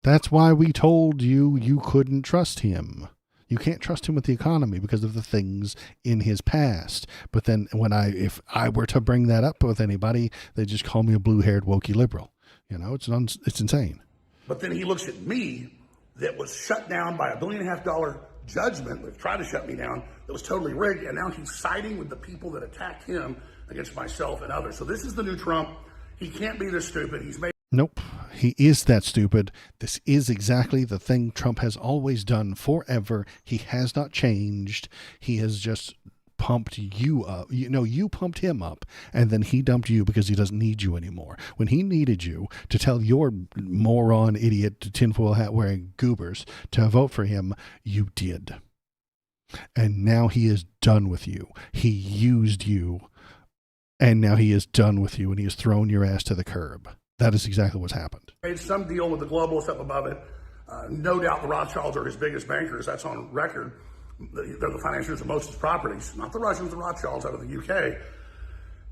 That's why we told you couldn't trust him. You can't trust him with the economy because of the things in his past. But then if I were to bring that up with anybody, they just call me a blue-haired wokey liberal. It's insane. But then he looks at me that was shut down by $1.5 billion judgment that tried to shut me down that was totally rigged. And now he's siding with the people that attacked him against myself and others. So this is the new Trump. He can't be this stupid. He's made. Nope, he is that stupid. This is exactly the thing Trump has always done forever. He has not changed. He has just pumped you up. You pumped him up, and then he dumped you because he doesn't need you anymore. When he needed you to tell your moron, idiot, tinfoil hat wearing goobers to vote for him, you did. And now he is done with you. He used you, and now he is done with you, and he has thrown your ass to the curb. That is exactly what's happened. Made some deal with the globalists up above it. No doubt the Rothschilds are his biggest bankers. That's on record. They're the financiers of most of his properties. Not the Russians, the Rothschilds out of the UK.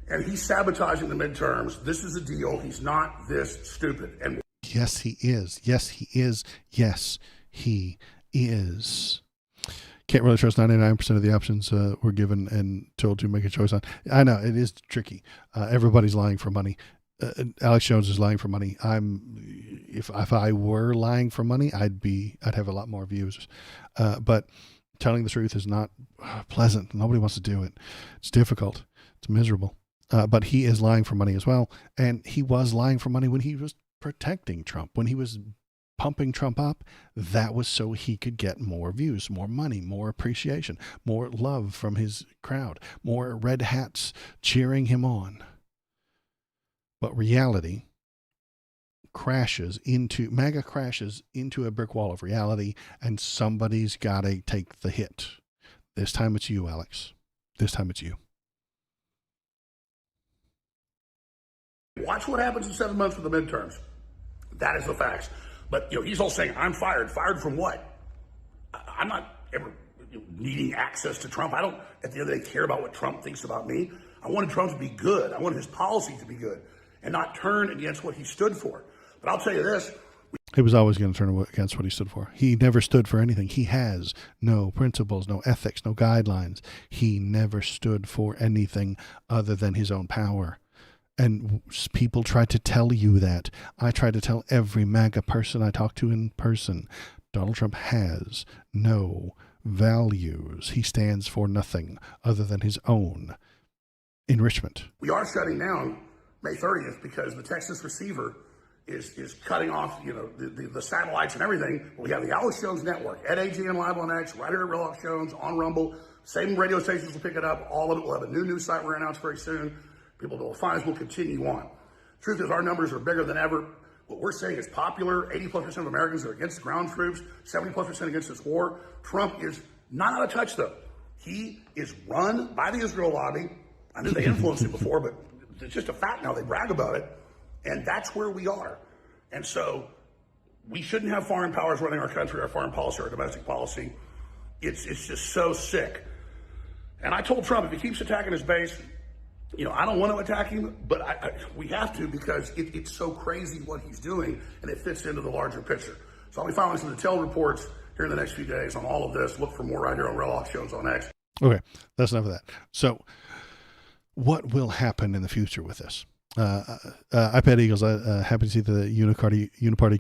And he's sabotaging the midterms. This is a deal. He's not this stupid. And yes, he is. Yes, he is. Yes, he is. Can't really trust 99% of the options we're given and told to make a choice on. I know, it is tricky. Everybody's lying for money. Alex Jones is lying for money. If I were lying for money, I'd have a lot more views. But telling the truth is not pleasant. Nobody wants to do it. It's difficult. It's miserable. But he is lying for money as well. And he was lying for money when he was protecting Trump, when he was pumping Trump up. That was so he could get more views, more money, more appreciation, more love from his crowd, more red hats cheering him on. But reality MAGA crashes into a brick wall of reality, and somebody's got to take the hit. This time it's you, Alex. This time it's you. watch what happens in 7 months with the midterms. That is the facts. But he's all saying, I'm fired. Fired from what? I'm not ever needing access to Trump. I don't, at the end of the day, care about what Trump thinks about me. I wanted Trump to be good. I wanted his policy to be good and not turn against what he stood for. But I'll tell you this. He was always going to turn against what he stood for. He never stood for anything. He has no principles, no ethics, no guidelines. He never stood for anything other than his own power. And people try to tell you that. I try to tell every MAGA person I talk to in person, Donald Trump has no values. He stands for nothing other than his own enrichment. We are shutting down May 30th because the Texas receiver is cutting off, the satellites and everything. We have the Alex Jones Network at AGN Live on X, right here at Real Alex Jones, on Rumble. Same radio stations will pick it up. All of it. We'll have a new news site we're going to announce very soon. People that will find us will continue on. Truth is, our numbers are bigger than ever. What we're saying is popular. 80+% of Americans are against ground troops, 70+% against this war. Trump is not out of touch, though. He is run by the Israel lobby. I knew they influenced it before, but it's just a fact now. They brag about it. And that's where we are. And so we shouldn't have foreign powers running our country, our foreign policy, our domestic policy. It's just so sick. And I told Trump, if he keeps attacking his base, I don't want to attack him, but we have to because it's so crazy what he's doing, and it fits into the larger picture. So I'll be following some detailed reports here in the next few days on all of this. Look for more right here on Real Off Shows on X. Okay, that's enough of that. So what will happen in the future with this? iPad Eagles, happy to see the uniparty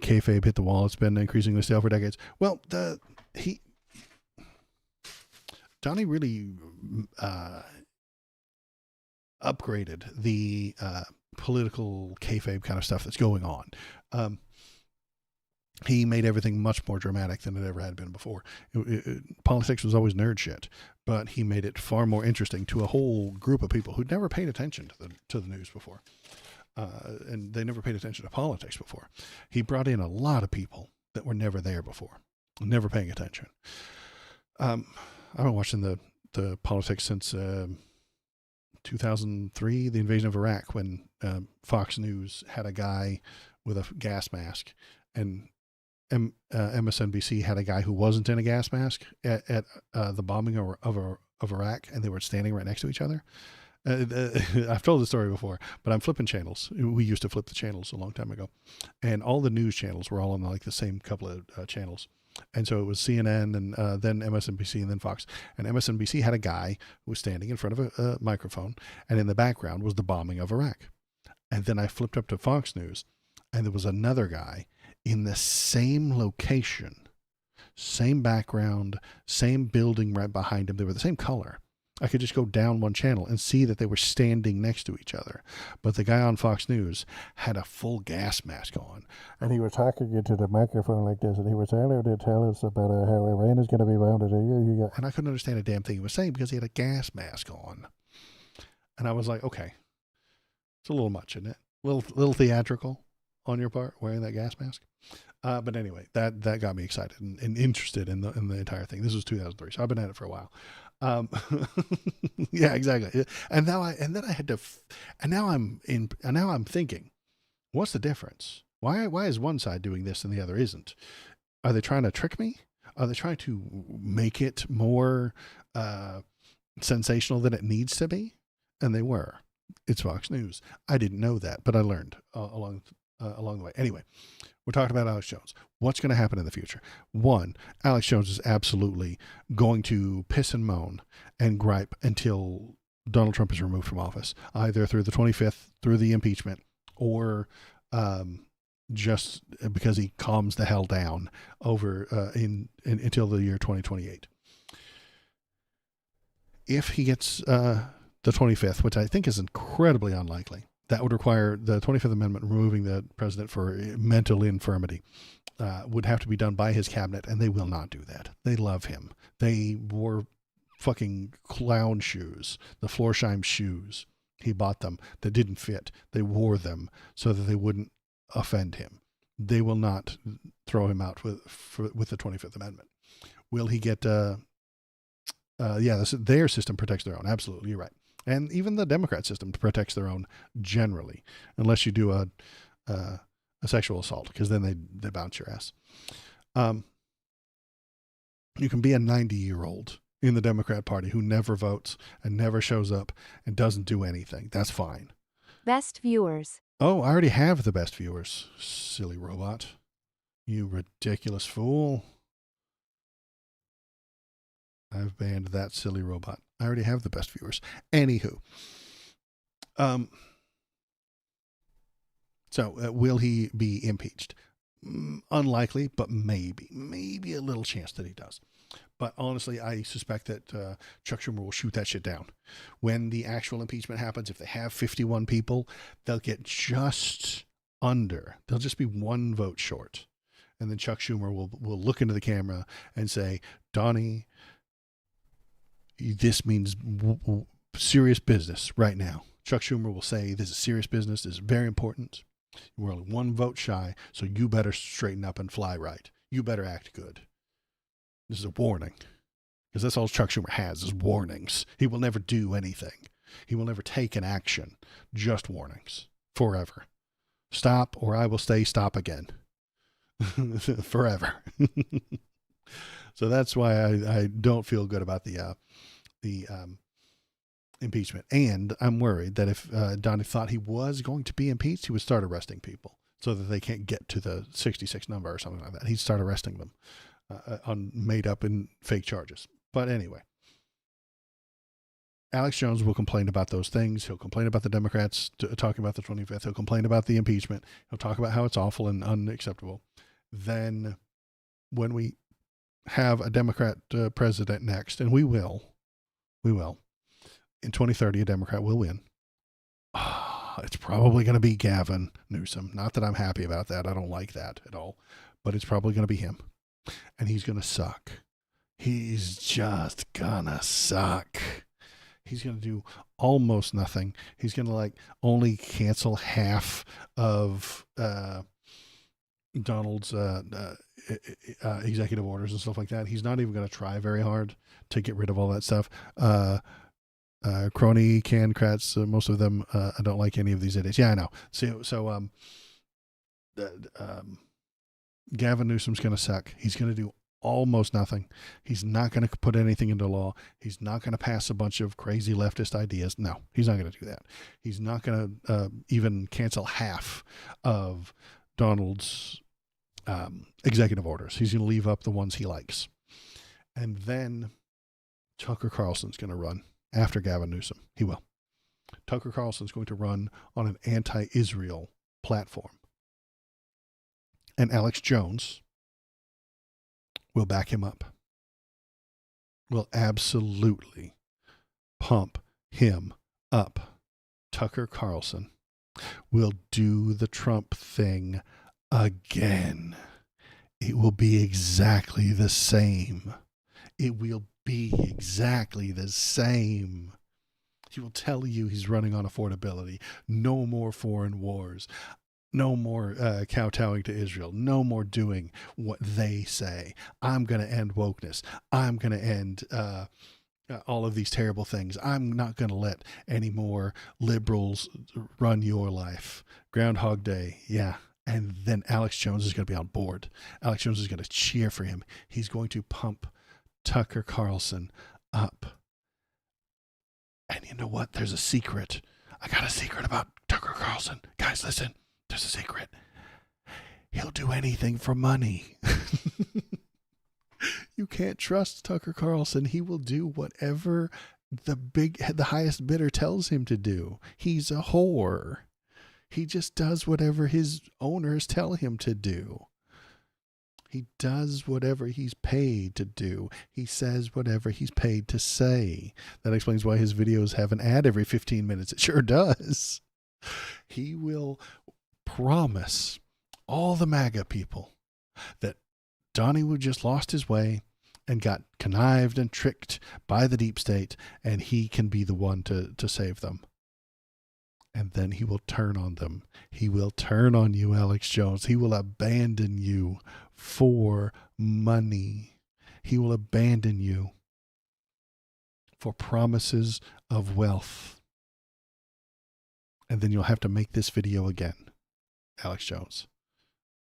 kayfabe hit the wall. It's been increasingly stale for decades. Well, Donnie really upgraded the political kayfabe kind of stuff that's going on. He made everything much more dramatic than it ever had been before. Politics was always nerd shit, but he made it far more interesting to a whole group of people who'd never paid attention to the news before. And they never paid attention to politics before. He brought in a lot of people that were never there before, never paying attention. I've been watching the politics since 2003, the invasion of Iraq, when Fox News had a guy with a gas mask, and MSNBC had a guy who wasn't in a gas mask at the bombing of Iraq, and they were standing right next to each other. I've told the story before, but I'm flipping channels. We used to flip the channels a long time ago, and all the news channels were all on like the same couple of channels. And so it was CNN and then MSNBC and then Fox. And MSNBC had a guy who was standing in front of a microphone, and in the background was the bombing of Iraq. And then I flipped up to Fox News, and there was another guy in the same location, same background, same building right behind him. They were the same color. I could just go down one channel and see that they were standing next to each other. But the guy on Fox News had a full gas mask on. And he was talking into the microphone like this, and he was trying to tell us about how Iran is going to be bombed. And I couldn't understand a damn thing he was saying because he had a gas mask on. And I was like, okay, it's a little much, isn't it? Little theatrical on your part, wearing that gas mask. But anyway, that got me excited and interested in the entire thing. This was 2003, so I've been at it for a while. Yeah, exactly. And now I'm thinking, what's the difference? Why is one side doing this and the other isn't? Are they trying to trick me? Are they trying to make it more sensational than it needs to be? And they were. It's Fox News. I didn't know that, but I learned along the way. Anyway, we're talking about Alex Jones. What's going to happen in the future? One, Alex Jones is absolutely going to piss and moan and gripe until Donald Trump is removed from office, either through the 25th, through the impeachment, or just because he calms the hell down over until the year 2028. If he gets the 25th, which I think is incredibly unlikely, that would require the 25th Amendment removing the president for mental infirmity. Would have to be done by his cabinet, and they will not do that. They love him. They wore fucking clown shoes, the Florsheim shoes. He bought them that didn't fit. They wore them so that they wouldn't offend him. They will not throw him out with the 25th Amendment. Will he get? Their system protects their own. Absolutely, you're right. And even the Democrat system protects their own generally, unless you do a sexual assault, because then they bounce your ass. You can be a 90-year-old in the Democrat Party who never votes and never shows up and doesn't do anything. That's fine. Best viewers. Oh, I already have the best viewers, silly robot. You ridiculous fool. I've banned that silly robot. I already have the best viewers. Anywho. So will he be impeached? Unlikely, but maybe a little chance that he does. But honestly, I suspect that Chuck Schumer will shoot that shit down. When the actual impeachment happens, if they have 51 people, they'll get just under. They'll just be one vote short. And then Chuck Schumer will look into the camera and say, Donnie, this means serious business right now. Chuck Schumer will say, this is serious business. This is very important. We're only one vote shy, so you better straighten up and fly right. You better act good. This is a warning. Because that's all Chuck Schumer has is warnings. He will never do anything. He will never take an action. Just warnings. Forever. Stop, or I will say stop again. Forever. So that's why I don't feel good about the impeachment. And I'm worried that if Donnie thought he was going to be impeached, he would start arresting people so that they can't get to the 66 number or something like that. He'd start arresting them on made up and fake charges. But anyway, Alex Jones will complain about those things. He'll complain about the Democrats talking about the 25th. He'll complain about the impeachment. He'll talk about how it's awful and unacceptable. Then when we have a Democrat president next, and we will, in 2030, a Democrat will win. It's probably going to be Gavin Newsom. Not that I'm happy about that. I don't like that at all, but it's probably going to be him. And he's going to suck. He's just going to suck. He's going to do almost nothing. He's going to like only cancel half of Donald's executive orders and stuff like that. He's not even going to try very hard to get rid of all that stuff. Crony Cancrats, most of them, I don't like any of these idiots. Yeah, I know. So Gavin Newsom's going to suck. He's going to do almost nothing. He's not going to put anything into law. He's not going to pass a bunch of crazy leftist ideas. No, he's not going to do that. He's not going to even cancel half of Donald's executive orders. He's going to leave up the ones he likes. And then Tucker Carlson's going to run after Gavin Newsom. He will. Tucker Carlson's going to run on an anti-Israel platform. And Alex Jones will back him up. Will absolutely pump him up. Tucker Carlson will do the Trump thing again. It will be exactly the same. It will be exactly the same. He will tell you he's running on affordability. No more foreign wars. No more kowtowing to Israel. No more doing what they say. I'm going to end wokeness. I'm going to end all of these terrible things. I'm not going to let any more liberals run your life. Groundhog Day. Yeah. And then Alex Jones is going to be on board. Alex Jones is going to cheer for him. He's going to pump Tucker Carlson up. And you know what? There's a secret. I got a secret about Tucker Carlson. Guys, listen. There's a secret. He'll do anything for money. You can't trust Tucker Carlson. He will do whatever the highest bidder tells him to do. He's a whore. He just does whatever his owners tell him to do. He does whatever he's paid to do. He says whatever he's paid to say. That explains why his videos have an ad every 15 minutes. It sure does. He will promise all the MAGA people that Donnie Wood just lost his way and got connived and tricked by the deep state, and he can be the one to save them. And then he will turn on them. He will turn on you, Alex Jones. He will abandon you for money. He will abandon you for promises of wealth. And then you'll have to make this video again, Alex Jones.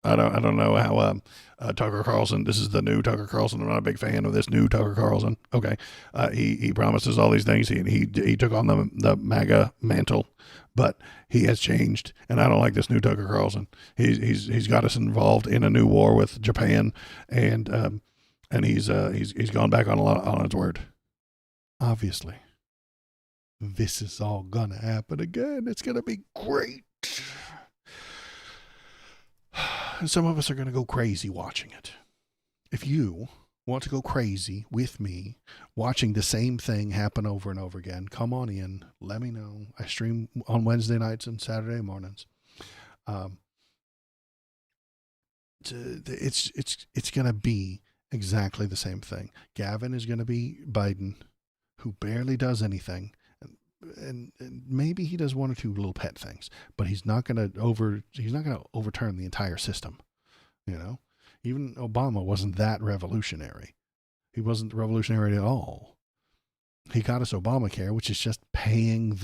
I don't know how Tucker Carlson, this is the new Tucker Carlson. I'm not a big fan of this new Tucker Carlson. Okay. He promises all these things. He took on the MAGA mantle, but he has changed, and I don't like this new Tucker Carlson. He's got us involved in a new war with Japan, and he's gone back on his word. Obviously, this is all gonna happen again. It's gonna be great. And some of us are going to go crazy watching it. If you want to go crazy with me watching the same thing happen over and over again, come on in. Let me know. I stream on Wednesday nights and Saturday mornings. It's going to be exactly the same thing. Gavin is going to be Biden, who barely does anything. And maybe he does one or two little pet things, but he's not going to overturn the entire system. You know, even Obama wasn't that revolutionary. He wasn't revolutionary at all. He got us Obamacare, which is just paying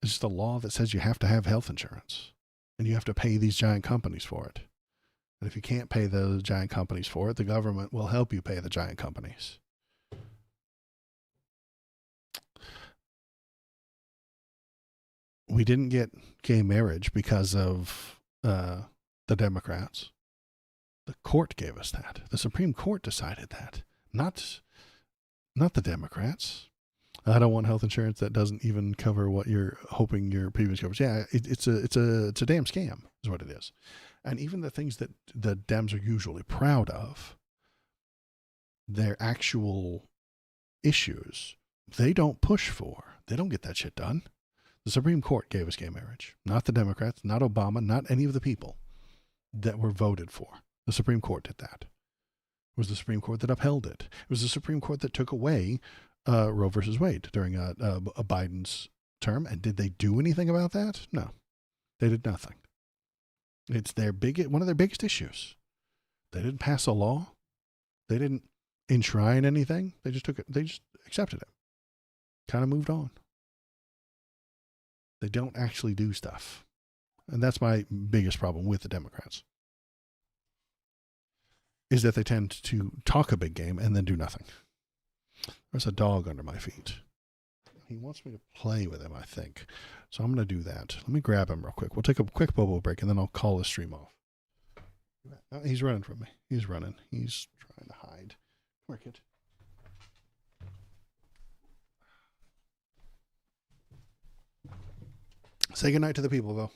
it's the law that says you have to have health insurance. And you have to pay these giant companies for it. And if you can't pay those giant companies for it, the government will help you pay the giant companies. We didn't get gay marriage because of the Democrats. The court gave us that. The Supreme Court decided that, not the Democrats. I don't want health insurance that doesn't even cover what you're hoping your premiums covers. Yeah, it's a damn scam, is what it is. And even the things that the Dems are usually proud of, their actual issues, they don't push for. They don't get that shit done. The Supreme Court gave us gay marriage, not the Democrats, not Obama, not any of the people that were voted for. The Supreme Court did that. It was the Supreme Court that upheld it. It was the Supreme Court that took away Roe versus Wade during a Biden's term. And did they do anything about that? No, they did nothing. It's one of their biggest issues. They didn't pass a law. They didn't enshrine anything. They just took it. They just accepted it. Kind of moved on. They don't actually do stuff. And that's my biggest problem with the Democrats, is that they tend to talk a big game and then do nothing. There's a dog under my feet. He wants me to play with him, I think. So I'm going to do that. Let me grab him real quick. We'll take a quick bubble break, and then I'll call the stream off. Oh, he's running from me. He's running. He's trying to hide. Come here, kid. Say goodnight to the people, though.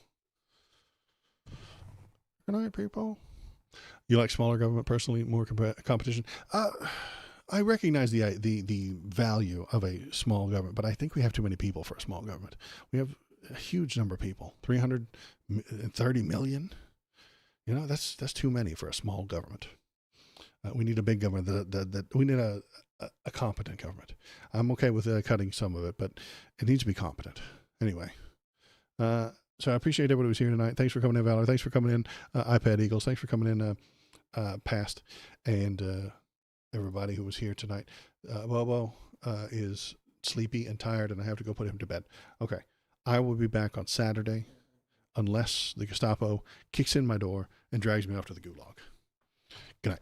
Good night, people. You like smaller government personally, more competition? I recognize the value of a small government, but I think we have too many people for a small government. We have a huge number of people, 330 million. You know, that's too many for a small government. We need a big government. We need a competent government. I'm okay with cutting some of it, but it needs to be competent. Anyway, so I appreciate everybody who's here tonight. Thanks for coming in, Valor. Thanks for coming in, iPad Eagles. Thanks for coming in, Past, and everybody who was here tonight. Bobo is sleepy and tired, and I have to go put him to bed. Okay, I will be back on Saturday, unless the Gestapo kicks in my door and drags me off to the gulag.